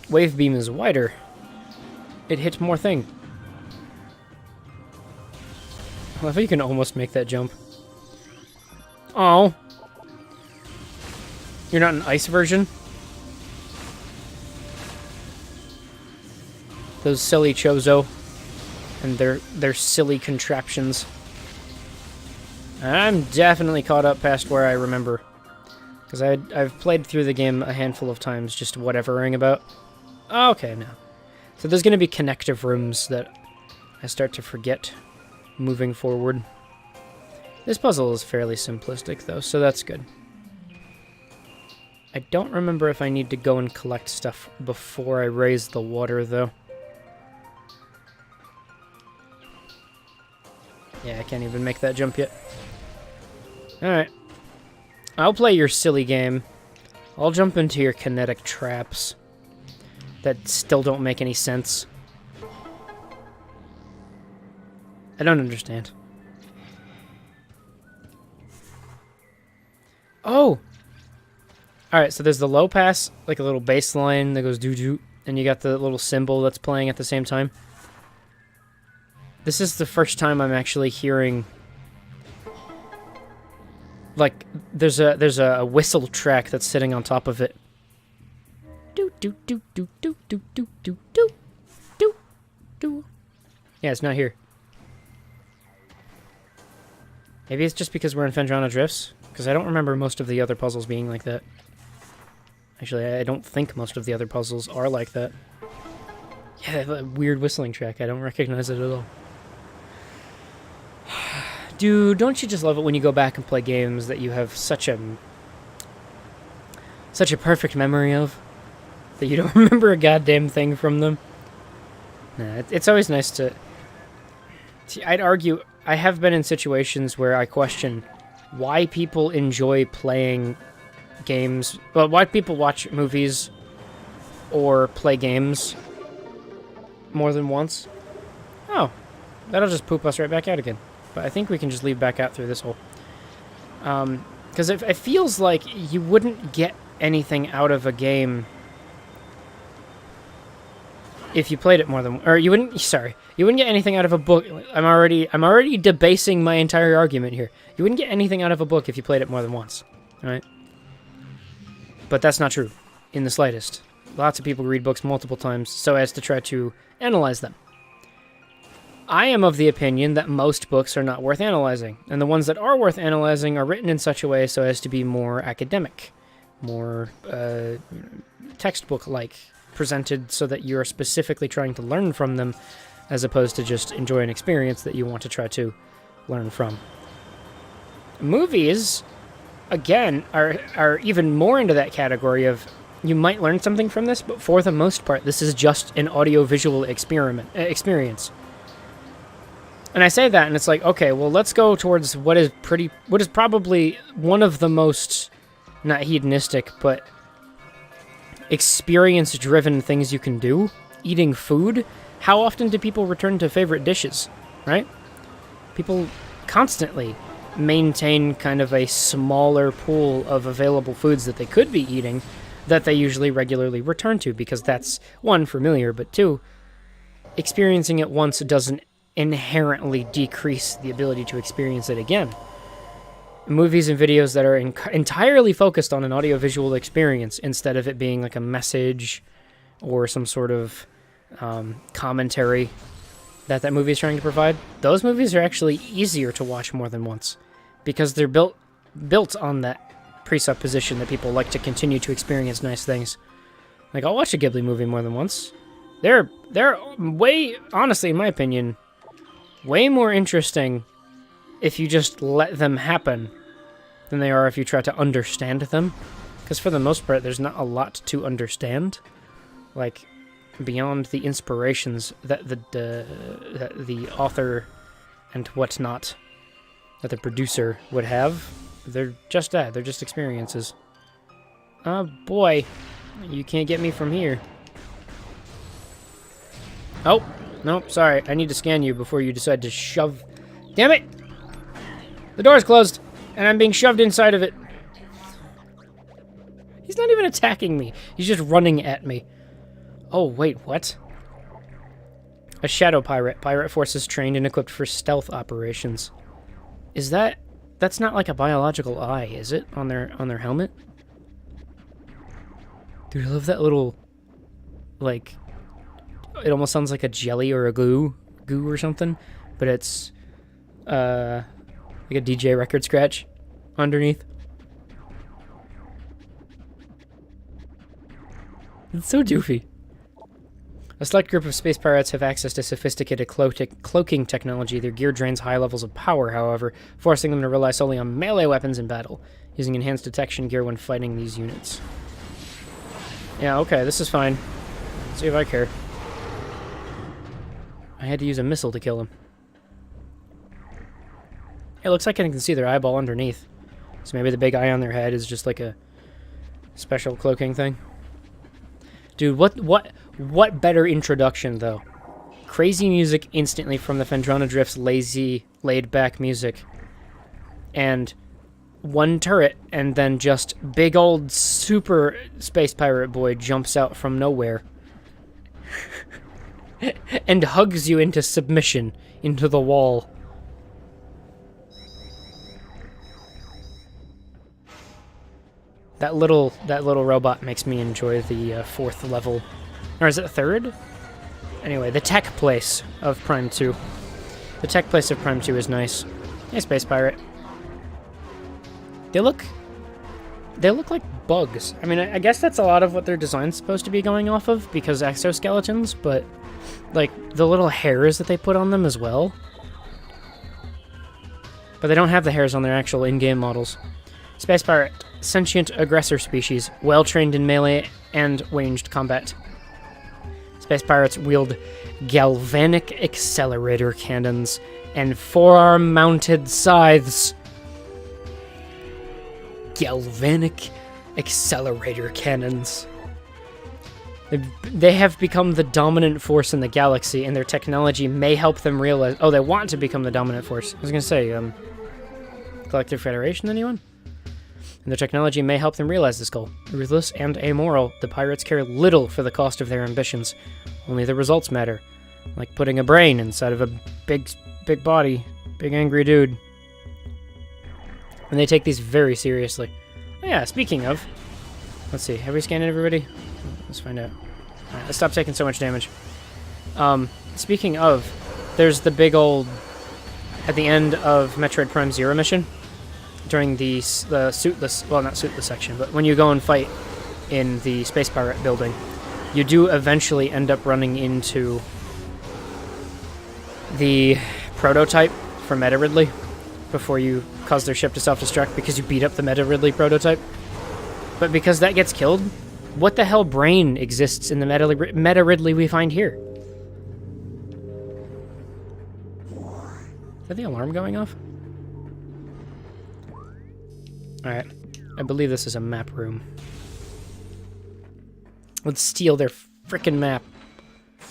Wave beam is wider. It hits more thing. I love how you can almost make that jump. Oh. You're not an ice version? Those silly Chozo and their silly contraptions. I'm definitely caught up past where I remember. Because I've played through the game a handful of times, just whatevering about. Okay, now. So there's going to be connective rooms that I start to forget moving forward. This puzzle is fairly simplistic, though, so that's good. I don't remember if I need to go and collect stuff before I raise the water, though. Yeah, I can't even make that jump yet. Alright. I'll play your silly game. I'll jump into your kinetic traps that still don't make any sense. I don't understand. Oh! Alright, so there's the low pass, like a little bass line that goes doo-doo, and you got the little cymbal that's playing at the same time. This is the first time I'm actually hearing... like, there's a whistle track that's sitting on top of it. Do-do-do-do-do-do-do-do-do-do. Yeah, it's not here. Maybe it's just because we're in Fendrana Drifts, because I don't remember most of the other puzzles being like that. Actually, I don't think most of the other puzzles are like that. Yeah, they have a weird whistling track. I don't recognize it at all. Dude, don't you just love it when you go back and play games that you have such a perfect memory of? That you don't remember a goddamn thing from them? Nah, it's always nice to... See, I'd argue I have been in situations where I question why people enjoy playing games... Well, why people watch movies or play games more than once. Oh, that'll just poop us right back out again. But I think we can just leave back out through this hole. Because it feels like you wouldn't get anything out of a game if you played it more than... Or you wouldn't... Sorry. You wouldn't get anything out of a book... I'm already debasing my entire argument here. You wouldn't get anything out of a book if you played it more than once. Alright? But that's not true. In the slightest. Lots of people read books multiple times so as to try to analyze them. I am of the opinion that most books are not worth analyzing, and the ones that are worth analyzing are written in such a way so as to be more academic, more textbook-like, presented so that you're specifically trying to learn from them, as opposed to just enjoy an experience that you want to try to learn from. Movies, again, are even more into that category of you might learn something from this, but for the most part, this is just an audio-visual experience. And I say that, and it's like, okay, well, let's go towards what is probably one of the most, not hedonistic, but experience-driven things you can do. Eating food. How often do people return to favorite dishes, right? People constantly maintain kind of a smaller pool of available foods that they could be eating that they usually regularly return to, because that's, one, familiar, but two, experiencing it once doesn't inherently decrease the ability to experience it again. Movies and videos that are entirely focused on an audiovisual experience instead of it being like a message or some sort of commentary that movie is trying to provide, those movies are actually easier to watch more than once because they're built on that presupposition that people like to continue to experience nice things. Like, I'll watch a Ghibli movie more than once. They're way, honestly, in my opinion, way more interesting if you just let them happen than they are if you try to understand them. Because for the most part, there's not a lot to understand. Like, beyond the inspirations that the author and whatnot, that the producer would have, they're just that. They're just experiences. Oh, boy. You can't get me from here. Oh, nope, sorry. I need to scan you before you decide to shove... Damn it! The door's closed, and I'm being shoved inside of it. He's not even attacking me. He's just running at me. Oh, wait, what? A shadow pirate. Pirate forces trained and equipped for stealth operations. Is that... That's not like a biological eye, is it? On their helmet? Dude, I love that little... Like... It almost sounds like a jelly or a goo or something. But it's... like a DJ record scratch underneath. It's so doofy. A select group of space pirates have access to sophisticated cloaking technology. Their gear drains high levels of power, however, forcing them to rely solely on melee weapons in battle, using enhanced detection gear when fighting these units. Yeah, okay, this is fine. Let's see if I care. I had to use a missile to kill them. It looks like I can see their eyeball underneath. So maybe the big eye on their head is just like a special cloaking thing. Dude, what better introduction, though? Crazy music instantly from the Phendrana Drift's lazy, laid-back music. And one turret, and then just big old super space pirate boy jumps out from nowhere. And hugs you into submission, into the wall. That little robot makes me enjoy the fourth level. Or is it third? Anyway, the tech place of Prime 2. The tech place of Prime 2 is nice. Hey, Space Pirate. They look like bugs. I mean, I guess that's a lot of what their design's supposed to be going off of, because exoskeletons, but, like, the little hairs that they put on them as well. But they don't have the hairs on their actual in-game models. Space Pirate. Sentient aggressor species, well trained in melee and ranged combat. Space pirates wield galvanic accelerator cannons and forearm-mounted scythes. Galvanic accelerator cannons. They have become the dominant force in the galaxy, and their technology may help them realize... Oh, they want to become the dominant force. I was going to say, Collective Federation, anyone? And their technology may help them realize this goal. Ruthless and amoral, the pirates care little for the cost of their ambitions. Only the results matter. Like putting a brain inside of a big body. Big angry dude. And they take these very seriously. Oh yeah, speaking of... Let's see, have we scanned everybody? Let's find out. Alright, let's stop taking so much damage. Speaking of, there's the big old... At the end of Metroid Prime Zero mission, during the suitless... Well, not suitless section, but when you go and fight in the Space Pirate building, you do eventually end up running into the prototype for Meta Ridley before you cause their ship to self-destruct because you beat up the Meta Ridley prototype. But because that gets killed, what the hell brain exists in the Meta Ridley we find here? Is that the alarm going off? Alright. I believe this is a map room. Let's steal their frickin' map.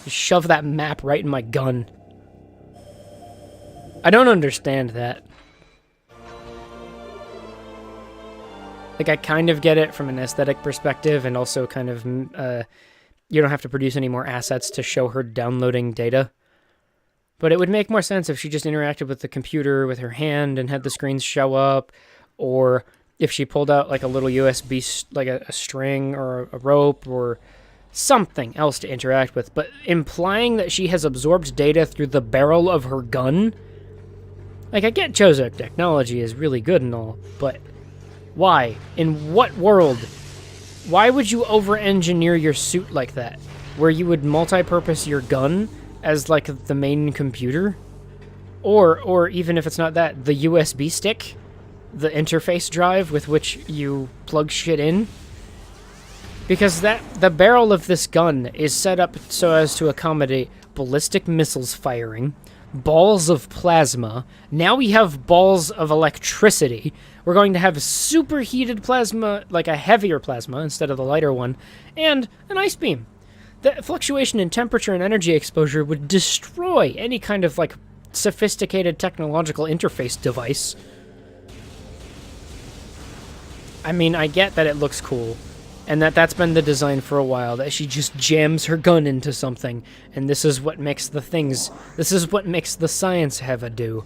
Just shove that map right in my gun. I don't understand that. Like, I kind of get it from an aesthetic perspective, and also kind of, you don't have to produce any more assets to show her downloading data. But it would make more sense if she just interacted with the computer with her hand and had the screens show up, or if she pulled out, like, a little USB, like a string or a rope or something else to interact with. But implying that she has absorbed data through the barrel of her gun? Like, I get Chozo technology is really good and all, but... Why? In what world? Why would you over-engineer your suit like that? Where you would multi-purpose your gun as, like, the main computer? Or even if it's not that, the USB stick? The interface drive with which you plug shit in? Because the barrel of this gun is set up so as to accommodate ballistic missiles firing, balls of plasma, now we have balls of electricity. We're going to have superheated plasma, like a heavier plasma instead of the lighter one, and an ice beam. The fluctuation in temperature and energy exposure would destroy any kind of, like, sophisticated technological interface device. I mean, I get that it looks cool, and that's been the design for a while, that she just jams her gun into something, and this is what makes the science have a do.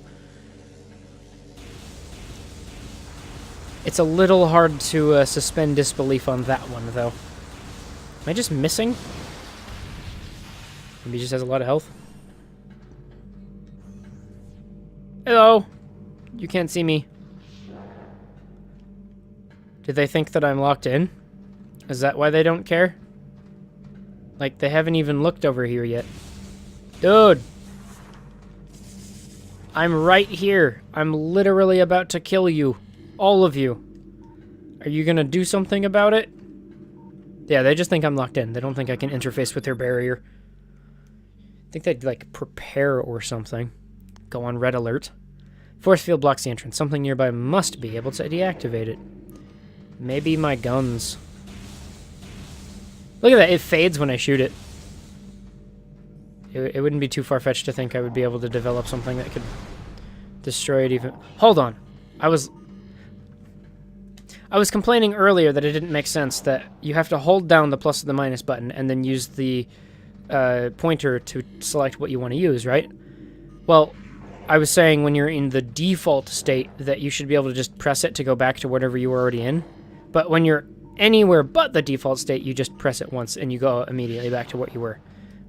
It's a little hard to suspend disbelief on that one, though. Am I just missing? Maybe he just has a lot of health. Hello! You can't see me. Do they think that I'm locked in? Is that why they don't care? Like, they haven't even looked over here yet. Dude! I'm right here. I'm literally about to kill you. All of you. Are you gonna do something about it? Yeah, they just think I'm locked in. They don't think I can interface with their barrier. I think they'd, like, prepare or something. Go on red alert. Force field blocks the entrance. Something nearby must be able to deactivate it. Maybe my guns. Look at that. It fades when I shoot it. It wouldn't be too far-fetched to think I would be able to develop something that could destroy it even... Hold on. I was complaining earlier that it didn't make sense that you have to hold down the plus or the minus button and then use the pointer to select what you want to use, right? Well, I was saying when you're in the default state that you should be able to just press it to go back to whatever you were already in. But when you're anywhere but the default state, you just press it once and you go immediately back to what you were.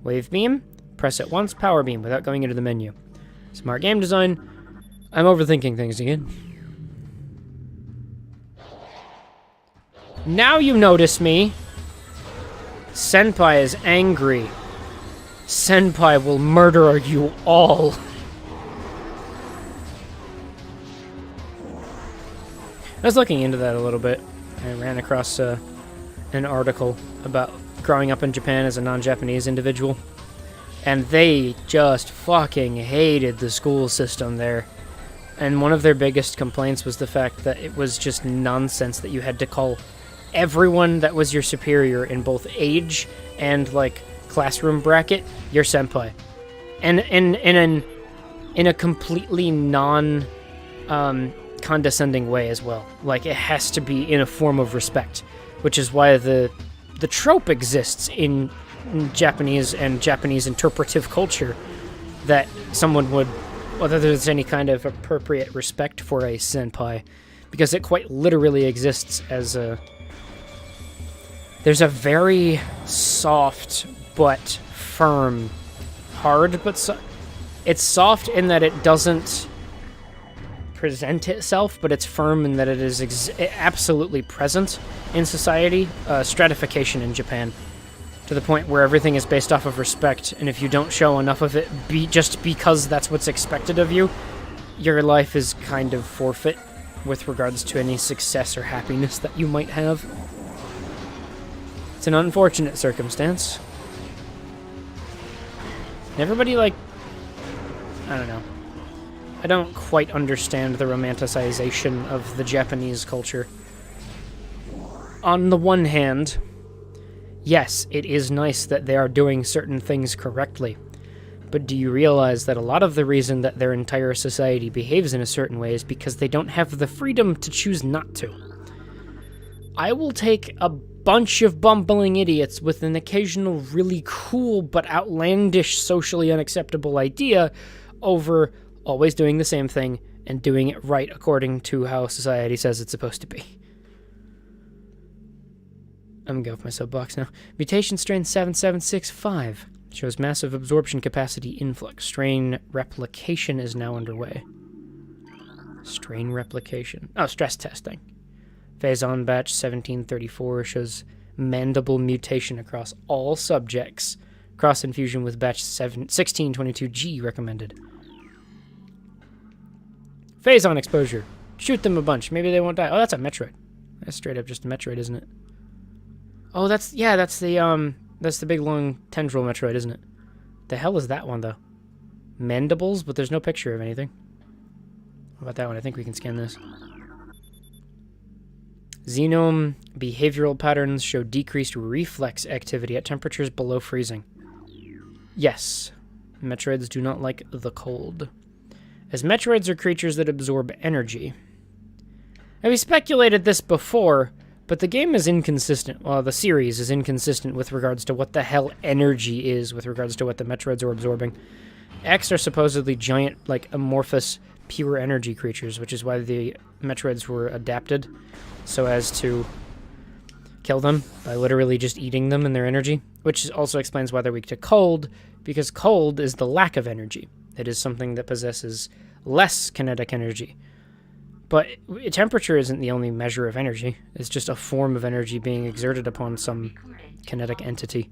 Wave beam, press it once, power beam, without going into the menu. Smart game design. I'm overthinking things again. Now you notice me. Senpai is angry. Senpai will murder you all. I was looking into that a little bit. I ran across an article about growing up in Japan as a non-Japanese individual, and they just fucking hated the school system there. And one of their biggest complaints was the fact that it was just nonsense that you had to call everyone that was your superior in both age and, like, classroom bracket your senpai. And in a completely condescending way as well. Like, it has to be in a form of respect, which is why the trope exists in Japanese and Japanese interpretive culture that someone would, whether there's any kind of appropriate respect for a senpai, because it quite literally exists as there's a very soft but firm, hard but it's soft in that it doesn't present itself, but it's firm in that it is absolutely present in society. Stratification in Japan, to the point where everything is based off of respect, and if you don't show enough of it just because that's what's expected of you, your life is kind of forfeit with regards to any success or happiness that you might have. It's an unfortunate circumstance. And everybody, like, I don't know. I don't quite understand the romanticization of the Japanese culture. On the one hand, yes, it is nice that they are doing certain things correctly, but do you realize that a lot of the reason that their entire society behaves in a certain way is because they don't have the freedom to choose not to? I will take a bunch of bumbling idiots with an occasional really cool but outlandish, socially unacceptable idea over always doing the same thing and doing it right according to how society says it's supposed to be. I'm gonna go with my soapbox now. Mutation strain 7765 shows massive absorption capacity influx. Strain replication is now underway. Strain replication. Oh, stress testing. Phase on batch 1734 shows mandible mutation across all subjects. Cross infusion with batch 1622G recommended. Phase on exposure. Shoot them a bunch. Maybe they won't die. Oh, that's a Metroid. That's straight up just a Metroid, isn't it? Oh, that's the big long tendril Metroid, isn't it? The hell is that one, though? Mandibles, but there's no picture of anything. What about that one? I think we can scan this. Xenome behavioral patterns show decreased reflex activity at temperatures below freezing. Yes, Metroids do not like the cold, as Metroids are creatures that absorb energy. Now, we speculated this before, but the game is inconsistent. Well, the series is inconsistent with regards to what the hell energy is with regards to what the Metroids are absorbing. X are supposedly giant, like, amorphous, pure energy creatures, which is why the Metroids were adapted so as to kill them by literally just eating them and their energy, which also explains why they're weak to cold, because cold is the lack of energy. It is something that possesses less kinetic energy. But temperature isn't the only measure of energy. It's just a form of energy being exerted upon some kinetic entity.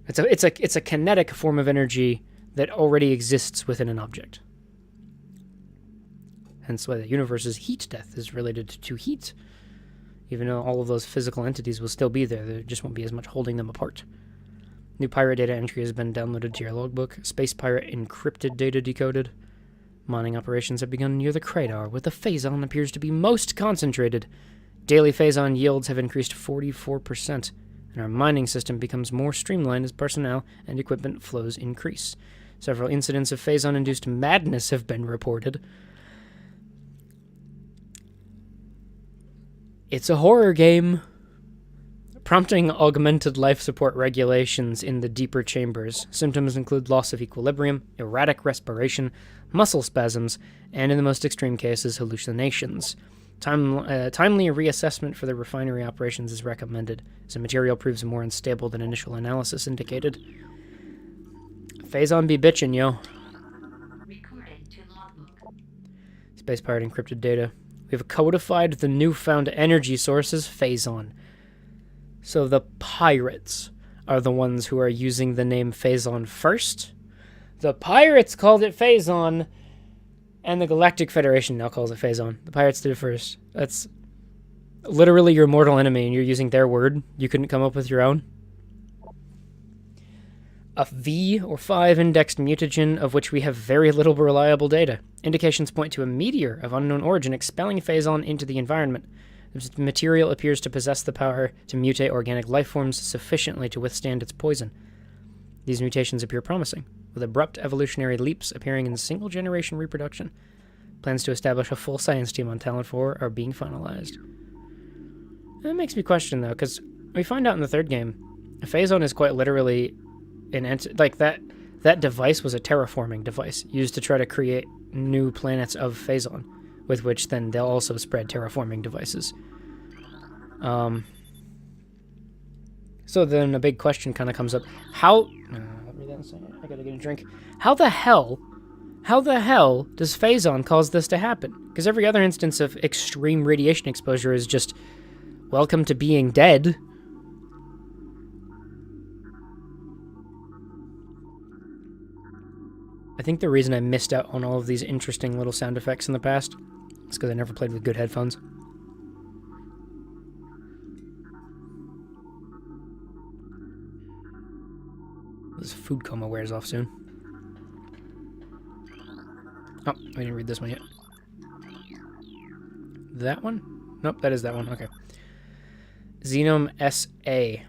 It's a kinetic form of energy that already exists within an object. Hence why the universe's heat death is related to heat. Even though all of those physical entities will still be there, there just won't be as much holding them apart. New pirate data entry has been downloaded to your logbook. Space pirate encrypted data decoded. Mining operations have begun near the crater, where the phazon appears to be most concentrated. Daily phazon yields have increased 44%, and our mining system becomes more streamlined as personnel and equipment flows increase. Several incidents of phazon-induced madness have been reported. It's a horror game, prompting augmented life support regulations in the deeper chambers. Symptoms include loss of equilibrium, erratic respiration, muscle spasms, and in the most extreme cases, hallucinations. Timely reassessment for the refinery operations is recommended, as the material proves more unstable than initial analysis indicated. Phazon be bitchin', yo. Space pirate encrypted data. We've codified the newfound energy sources, phazon. So the pirates are the ones who are using the name phazon first. The pirates called it phazon, and the Galactic Federation now calls it phazon. The pirates did it first. That's literally your mortal enemy, and you're using their word. You couldn't come up with your own. a V or 5 indexed mutagen of which we have very little reliable data. Indications point to a meteor of unknown origin expelling phazon into the environment. This material appears to possess the power to mutate organic life forms sufficiently to withstand its poison. These mutations appear promising, with abrupt evolutionary leaps appearing in single-generation reproduction. Plans to establish a full science team on Talon 4 are being finalized. That makes me question, though, because we find out in the third game, phazon is quite literally that device was a terraforming device used to try to create new planets of phazon, with which then they'll also spread terraforming devices. So then a big question kind of comes up. Let me that in a second. I gotta get a drink. How the hell does phazon cause this to happen? Because every other instance of extreme radiation exposure is just, welcome to being dead. I think the reason I missed out on all of these interesting little sound effects in the past is because I never played with good headphones. This food coma wears off soon. Oh, we didn't read this one yet. That one? Nope, that is that one. Okay. Xenome SA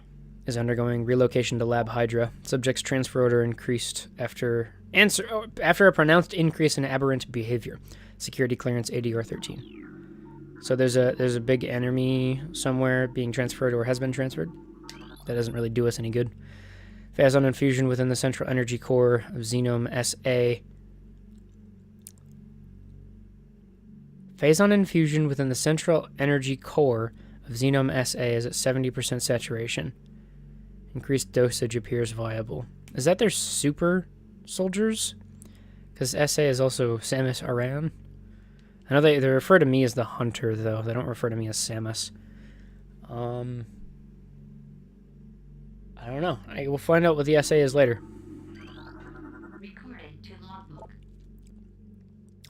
is undergoing relocation to Lab Hydra. Subject's transfer order increased after a pronounced increase in aberrant behavior. Security clearance ADR 13. So there's a big enemy somewhere being transferred or has been transferred. That doesn't really do us any good. Phazon infusion within the central energy core of Xenome SA. Phazon infusion within the central energy core of Xenome SA is at 70% saturation. Increased dosage appears viable. Is that their super soldiers? Because SA is also Samus Aran. I know they refer to me as the Hunter, though. They don't refer to me as Samus. I don't know. I will find out what the SA is later.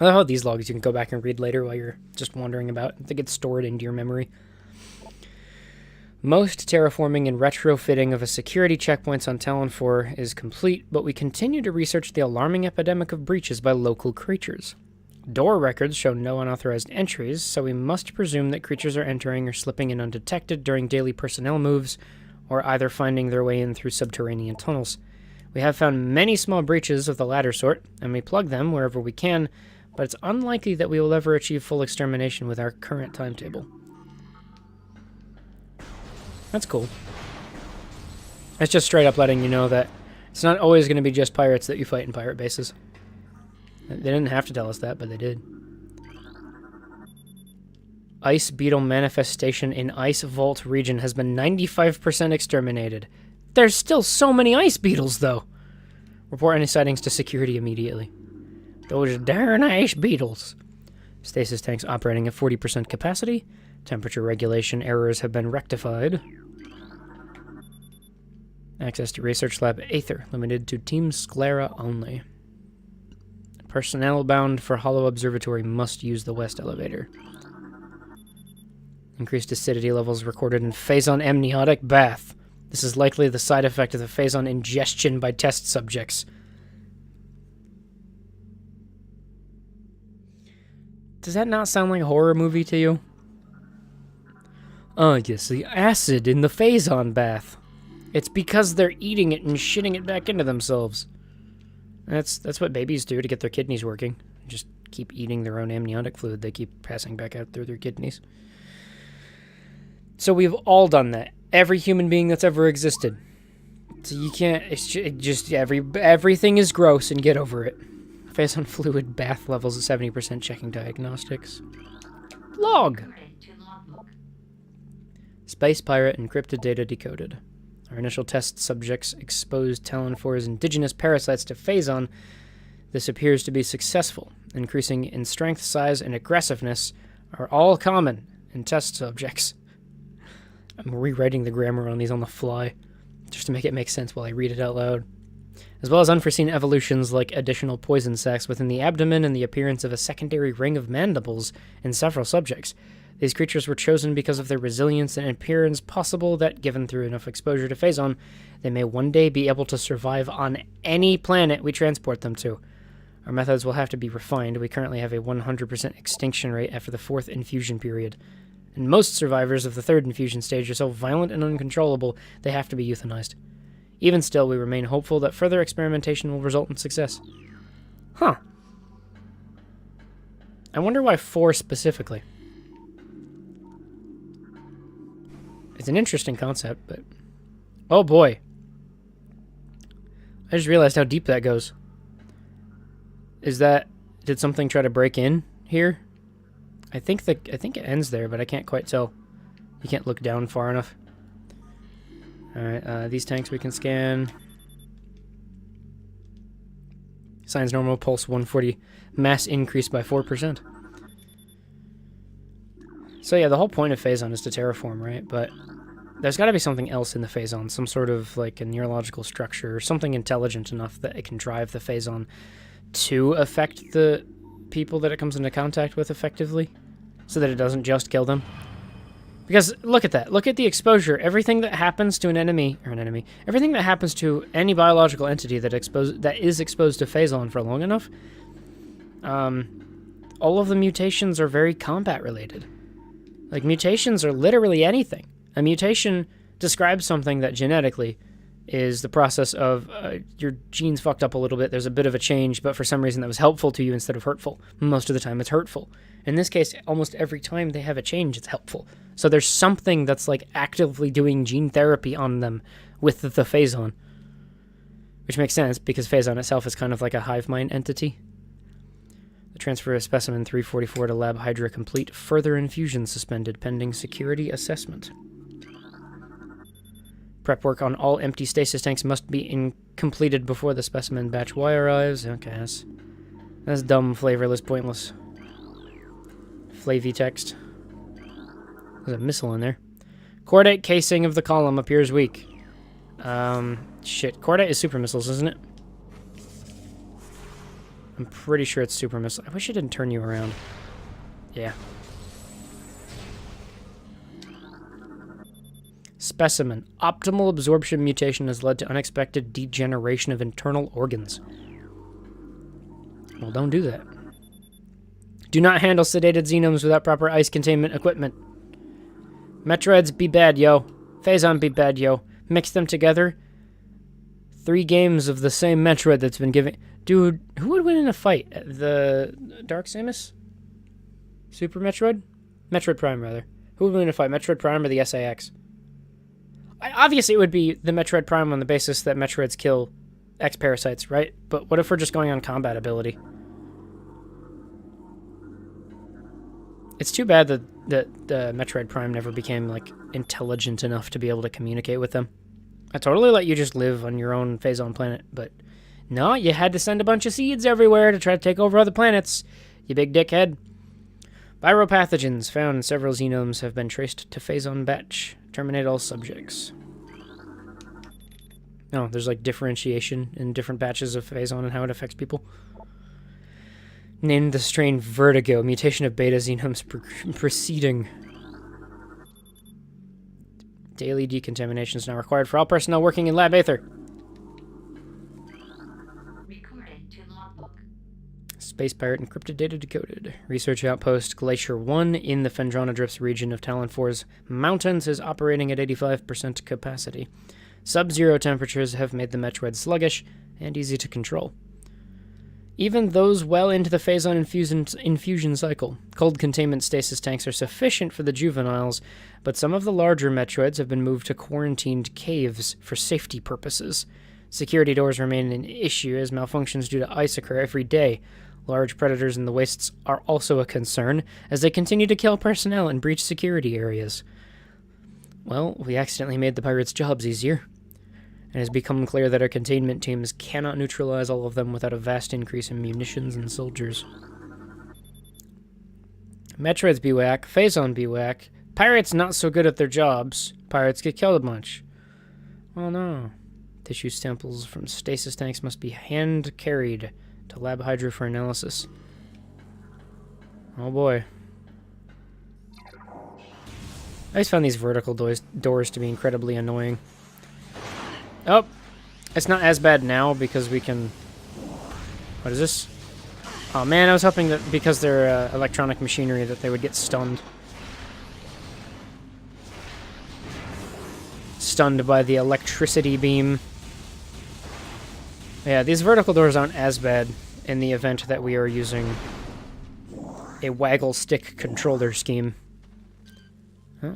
I love how these logs you can go back and read later while you're just wandering about. They get stored into your memory. Most terraforming and retrofitting of a security checkpoints on Talon 4 is complete, but we continue to research the alarming epidemic of breaches by local creatures. Door records show no unauthorized entries, so we must presume that creatures are entering or slipping in undetected during daily personnel moves, or either finding their way in through subterranean tunnels. We have found many small breaches of the latter sort, and we plug them wherever we can, but it's unlikely that we will ever achieve full extermination with our current timetable. That's cool. It's just straight up letting you know that it's not always going to be just pirates that you fight in pirate bases. They didn't have to tell us that, but they did. Ice beetle manifestation in Ice Vault region has been 95% exterminated. There's still so many ice beetles, though. Report any sightings to security immediately. Those darn ice beetles. Stasis tanks operating at 40% capacity. Temperature regulation errors have been rectified. Access to Research Lab Aether, limited to Team Sclera only. Personnel bound for Hollow Observatory must use the west elevator. Increased acidity levels recorded in Phazon amniotic bath. This is likely the side effect of the Phazon ingestion by test subjects. Does that not sound like a horror movie to you? Oh, yes, the acid in the Phazon bath. It's because they're eating it and shitting it back into themselves. That's what babies do to get their kidneys working. Just keep eating their own amniotic fluid they keep passing back out through their kidneys. So we've all done that. Every human being that's ever existed. So you can't, everything is gross and get over it. Phazon fluid bath levels at 70% checking diagnostics. Log! Space pirate encrypted data decoded. Our initial test subjects exposed Talon 4's indigenous parasites to Phazon. This appears to be successful. Increasing in strength, size, and aggressiveness are all common in test subjects. I'm rewriting the grammar on these on the fly, just to make it make sense while I read it out loud. As well as unforeseen evolutions like additional poison sacs within the abdomen and the appearance of a secondary ring of mandibles in several subjects. These creatures were chosen because of their resilience, and it appears possible that, given through enough exposure to Phazon, they may one day be able to survive on any planet we transport them to. Our methods will have to be refined. We currently have a 100% extinction rate after the 4th infusion period, and most survivors of the 3rd infusion stage are so violent and uncontrollable they have to be euthanized. Even still, we remain hopeful that further experimentation will result in success. Huh. I wonder why 4 specifically. It's an interesting concept, but... Oh boy. I just realized how deep that goes. Is that... Did something try to break in here? I think it ends there, but I can't quite tell. You can't look down far enough. Alright, these tanks we can scan. Signs normal, pulse 140. Mass increased by 4%. So yeah, the whole point of Phazon is to terraform, right? But there's got to be something else in the Phazon, some sort of like a neurological structure, or something intelligent enough that it can drive the Phazon to affect the people that it comes into contact with effectively, so that it doesn't just kill them. Because look at that. Look at the exposure. Everything that happens to everything that happens to any biological entity that is exposed to Phazon for long enough, all of the mutations are very combat related. Like, mutations are literally anything. A mutation describes something that genetically is the process of your genes fucked up a little bit. There's a bit of a change, but for some reason that was helpful to you instead of hurtful. Most of the time it's hurtful. In this case, almost every time they have a change, it's helpful. So there's something that's like actively doing gene therapy on them with the Phazon. Which makes sense, because Phazon itself is kind of like a hive mind entity. The transfer of specimen 344 to Lab Hydra complete. Further infusion suspended pending security assessment. Prep work on all empty stasis tanks must be completed before the specimen batch Y arrives. Okay, that's dumb, flavorless, pointless. Flavy text. There's a missile in there. Cordate casing of the column appears weak. Shit. Cordate is super missiles, isn't it? I'm pretty sure it's super missile. I wish it didn't turn you around. Yeah. Specimen. Optimal absorption mutation has led to unexpected degeneration of internal organs. Well, don't do that. Do not handle sedated xenomes without proper ice containment equipment. Metroids be bad, yo. Phazon be bad, yo. Mix them together. 3 games of the same Metroid that's been given... Dude, who would win in a fight? The Dark Samus? Super Metroid? Metroid Prime, rather. Who would win in a fight? Metroid Prime or the SAX? Obviously, it would be the Metroid Prime on the basis that Metroids kill X-Parasites, right? But what if we're just going on combat ability? It's too bad that the Metroid Prime never became, like, intelligent enough to be able to communicate with them. I totally let you just live on your own Phazon planet, but no, you had to send a bunch of seeds everywhere to try to take over other planets, you big dickhead. Viropathogens found in several xenomes have been traced to Phazon batch. Terminate all subjects. Oh, there's like differentiation in different batches of Phazon and how it affects people. Named the strain Vertigo, mutation of beta xenomes proceeding. Daily decontamination is now required for all personnel working in Lab Aether. Recorded to logbook. Space Pirate encrypted data decoded. Research outpost Glacier 1 in the Fendronadrips region of Talon 4's mountains is operating at 85% capacity. Sub-zero temperatures have made the Metroid sluggish and easy to control. Even those well into the Phazon infusion cycle, cold containment stasis tanks are sufficient for the juveniles, but some of the larger Metroids have been moved to quarantined caves for safety purposes. Security doors remain an issue as malfunctions due to ice occur every day. Large predators in the wastes are also a concern as they continue to kill personnel and breach security areas. Well, we accidentally made the pirates' jobs easier. It has become clear that our containment teams cannot neutralize all of them without a vast increase in munitions and soldiers. Metroids be whack, Phazon be whack, pirates not so good at their jobs, pirates get killed a bunch. Oh no. Tissue samples from stasis tanks must be hand-carried to Lab Hydra for analysis. Oh boy. I always found these vertical doors to be incredibly annoying. Oh, it's not as bad now because we can... What is this? Oh man, I was hoping that because they're electronic machinery that they would get stunned. Stunned by the electricity beam. Yeah, these vertical doors aren't as bad in the event that we are using a waggle stick controller scheme. Huh?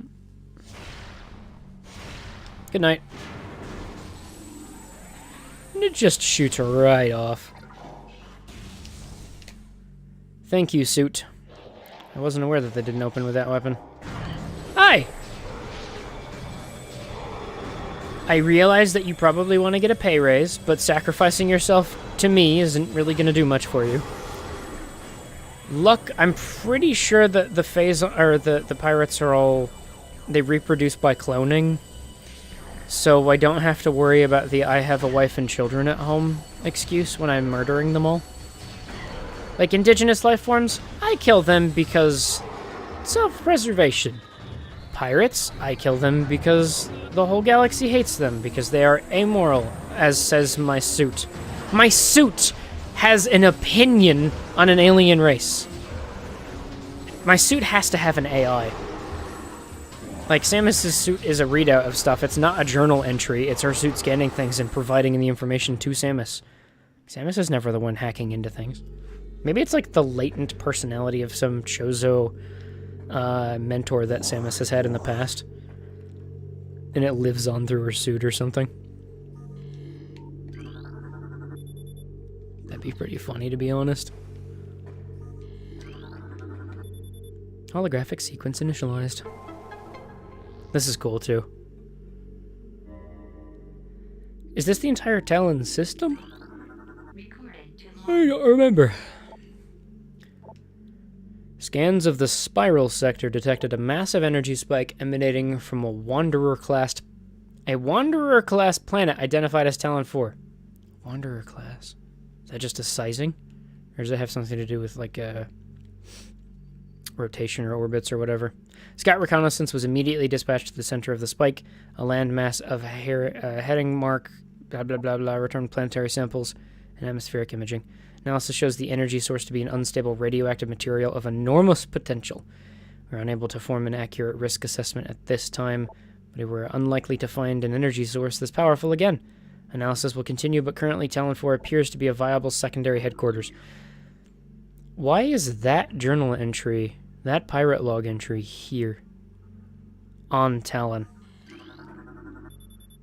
Good night. And it just shoots right off. Thank you, suit. I wasn't aware that they didn't open with that weapon. Hi! I realize that you probably want to get a pay raise, but sacrificing yourself to me isn't really going to do much for you. Luck, I'm pretty sure that the the pirates are all... They reproduce by cloning. So I don't have to worry about the I have a wife and children at home excuse when I'm murdering them all. Like indigenous life forms, I kill them because self-preservation. Pirates, I kill them because the whole galaxy hates them, because they are amoral, as says my suit. My suit has an opinion on an alien race. My suit has to have an AI. Like, Samus's suit is a readout of stuff. It's not a journal entry. It's her suit scanning things and providing the information to Samus. Samus is never the one hacking into things. Maybe it's like the latent personality of some Chozo mentor that Samus has had in the past. And it lives on through her suit or something. That'd be pretty funny, to be honest. Holographic sequence initialized. This is cool, too. Is this the entire Talon system? I don't remember. Scans of the spiral sector detected a massive energy spike emanating from a Wanderer-class planet identified as Talon 4. Wanderer class. Is that just a sizing? Or does it have something to do with, like, rotation or orbits or whatever? Scout reconnaissance was immediately dispatched to the center of the spike. A landmass of heading mark, blah blah blah blah, returned planetary samples and atmospheric imaging. Analysis shows the energy source to be an unstable radioactive material of enormous potential. We're unable to form an accurate risk assessment at this time, but we're unlikely to find an energy source this powerful again. Analysis will continue, but currently Talon 4 appears to be a viable secondary headquarters. Why is that journal entry, that pirate log entry here on Talon?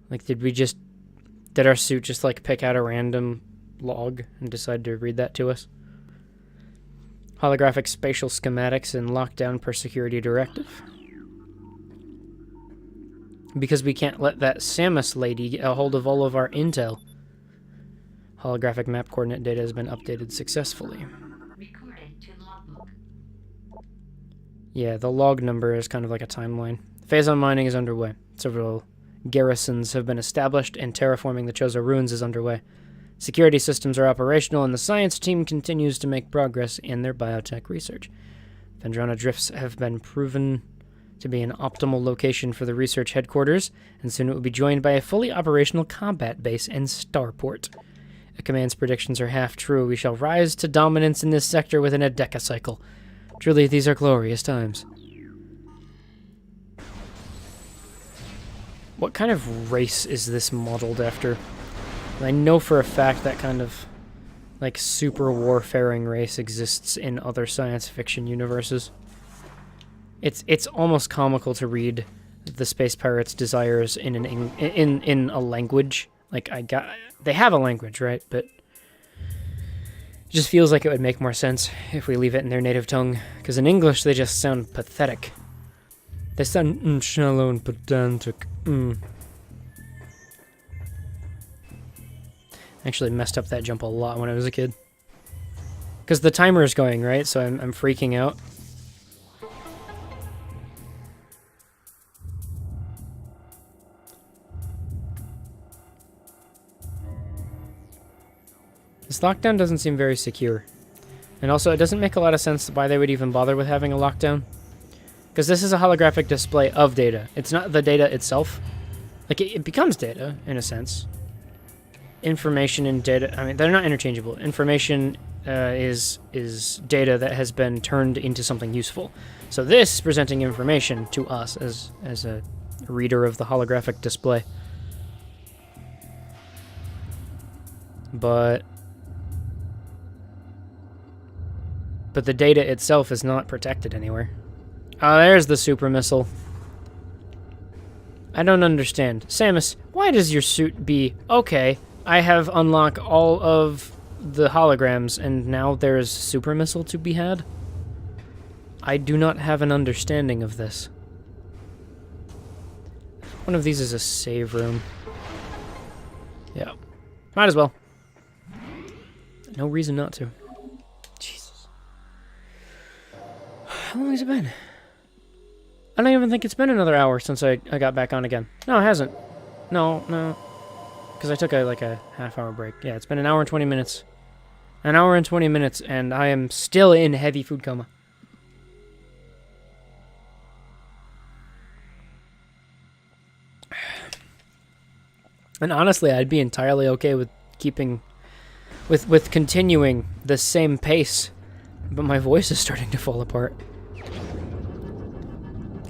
Like, did our suit just, like, pick out a random log and decide to read that to us? Holographic spatial schematics and lockdown per security directive. Because we can't let that Samus lady get a hold of all of our intel. Holographic map coordinate data has been updated successfully. Recorded to logbook. Yeah, the log number is kind of like a timeline. Phase-on mining is underway. Several garrisons have been established, and terraforming the Chozo ruins is underway. Security systems are operational, and the science team continues to make progress in their biotech research. Vendrana Drifts have been proven to be an optimal location for the research headquarters, and soon it will be joined by a fully operational combat base and starport. A command's predictions are half true. We shall rise to dominance in this sector within a decacycle. Truly, these are glorious times. What kind of race is this modeled after? I know for a fact that kind of, like, super warfaring race exists in other science fiction universes. It's almost comical to read the space pirates' desires in a language. Like, they have a language, right? But it just feels like it would make more sense if we leave it in their native tongue. Because in English, they just sound pathetic. They sound shallow and pedantic. Actually messed up that jump a lot when I was a kid. Because the timer is going, right? So I'm freaking out. This lockdown doesn't seem very secure. And also, it doesn't make a lot of sense why they would even bother with having a lockdown. Because this is a holographic display of data. It's not the data itself. Like, it becomes data, in a sense. Information and data... I mean, they're not interchangeable. Information is data that has been turned into something useful. So this is presenting information to us as a reader of the holographic display. But the data itself is not protected anywhere. Oh, there's the super missile. I don't understand. Samus, why does your suit be... Okay, I have unlocked all of the holograms, and now there's super missile to be had? I do not have an understanding of this. One of these is a save room. Yeah. Might as well. No reason not to. Jesus. How long has it been? I don't even think it's been another hour since I got back on again. No, it hasn't. No. Because I took a half-hour break. Yeah, it's been an hour and 20 minutes. An hour and 20 minutes, and I am still in heavy food coma. And honestly, I'd be entirely okay with keeping... With continuing the same pace. But my voice is starting to fall apart.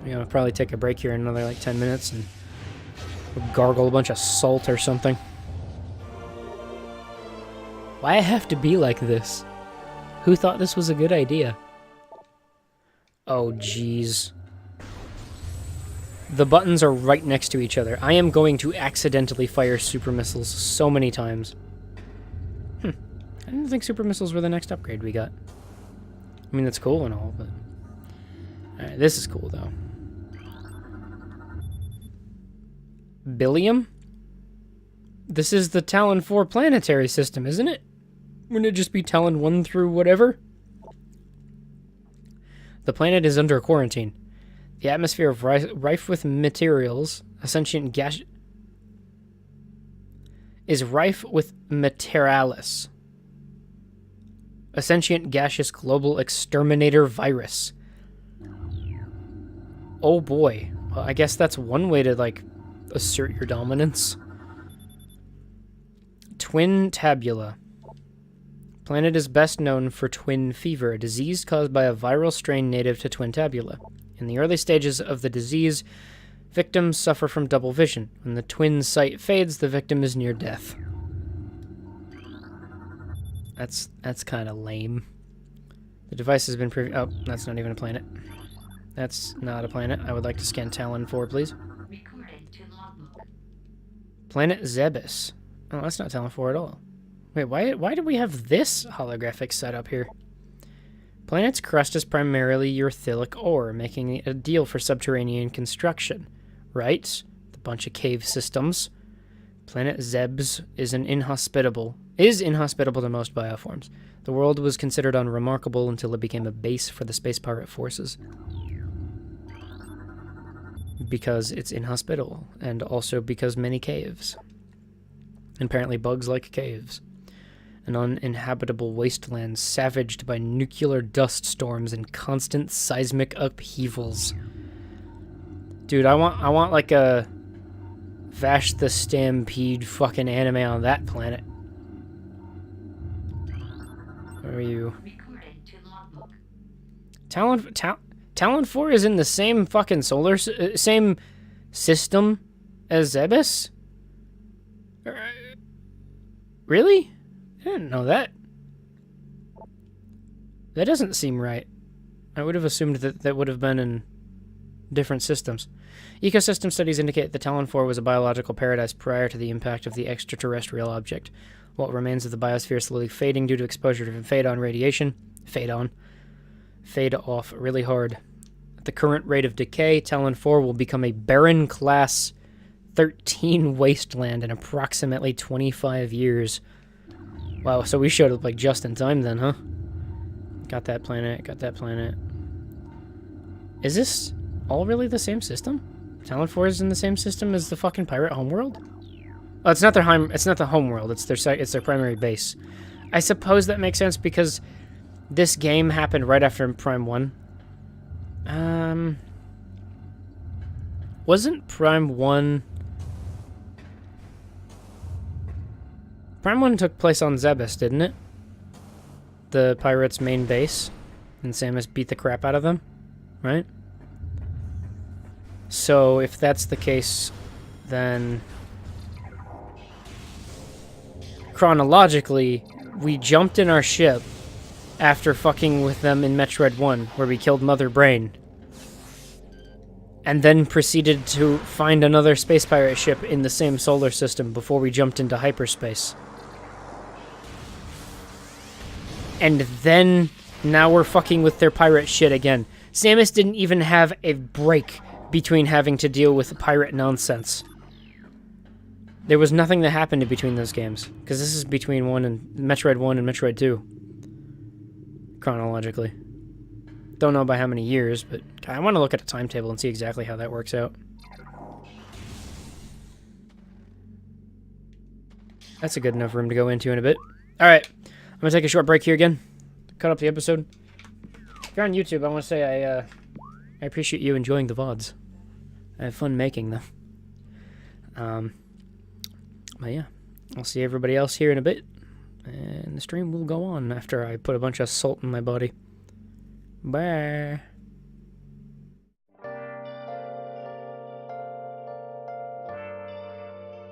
You know, I'll probably take a break here in another, 10 minutes and gargle a bunch of salt or something. Why I have to be like this? Who thought this was a good idea? Oh, jeez. The buttons are right next to each other. I am going to accidentally fire super missiles so many times. I didn't think super missiles were the next upgrade we got. I mean, that's cool and all, but... Alright, this is cool, though. Billium? This is the Talon 4 planetary system, isn't it? Wouldn't it just be Talon 1 through whatever? The planet is under quarantine. The atmosphere of rife with materials, a sentient gas... is rife with materialis. A sentient gaseous global exterminator virus. Oh boy. Well, I guess that's one way to, assert your dominance. Twin tabula. Planet is best known for twin fever, a disease caused by a viral strain native to twin tabula. In the early stages of the disease, victims suffer from double vision. When the twin sight fades, the victim is near death. That's kind of lame. The device has been oh, that's not even a planet. That's not a planet. I would like to scan Talon 4, please. Recorded to logbook. Planet Zebes. Oh, that's not Talon 4 at all. Wait, why do we have this holographic setup here? Planet's crust is primarily urthilic ore, making it ideal for subterranean construction. Right? The bunch of cave systems. Planet Zebes is inhospitable to most bioforms. The world was considered unremarkable until it became a base for the space pirate forces. Because it's inhospitable, and also because many caves. Apparently bugs like caves. An uninhabitable wasteland savaged by nuclear dust storms and constant seismic upheavals. Dude, I want like a Vash the Stampede fucking anime on that planet. Where are you? Recorded to logbook. Talon 4 is in the same fucking same system as Zebes? Really? I didn't know that. That doesn't seem right. I would have assumed that would have been in different systems. Ecosystem studies indicate that Talon 4 was a biological paradise prior to the impact of the extraterrestrial object. What remains of the biosphere slowly fading due to exposure to fade-on radiation. Fade off really hard. At the current rate of decay, Talon 4 will become a barren class 13 wasteland in approximately 25 years. Wow, so we showed up just in time then, huh? Got that planet. Is this all really the same system? Talon 4 is in the same system as the fucking pirate homeworld? Oh, it's not their homeworld. It's their primary base. I suppose that makes sense because this game happened right after Prime 1. Wasn't Prime 1... Prime 1 took place on Zebes, didn't it? The pirates' main base. And Samus beat the crap out of them, right? So if that's the case, then... chronologically, we jumped in our ship after fucking with them in Metroid 1, where we killed Mother Brain. And then proceeded to find another space pirate ship in the same solar system before we jumped into hyperspace. And then, now we're fucking with their pirate shit again. Samus didn't even have a break between having to deal with pirate nonsense. There was nothing that happened in between those games, because this is between Metroid 1 and Metroid 2. Chronologically. Don't know by how many years, but I want to look at a timetable and see exactly how that works out. That's a good enough room to go into in a bit. Alright, I'm going to take a short break here again. Cut up the episode. If you're on YouTube, I want to say I appreciate you enjoying the VODs. I have fun making them. But yeah, I'll see everybody else here in a bit. And the stream will go on after I put a bunch of salt in my body. Bye.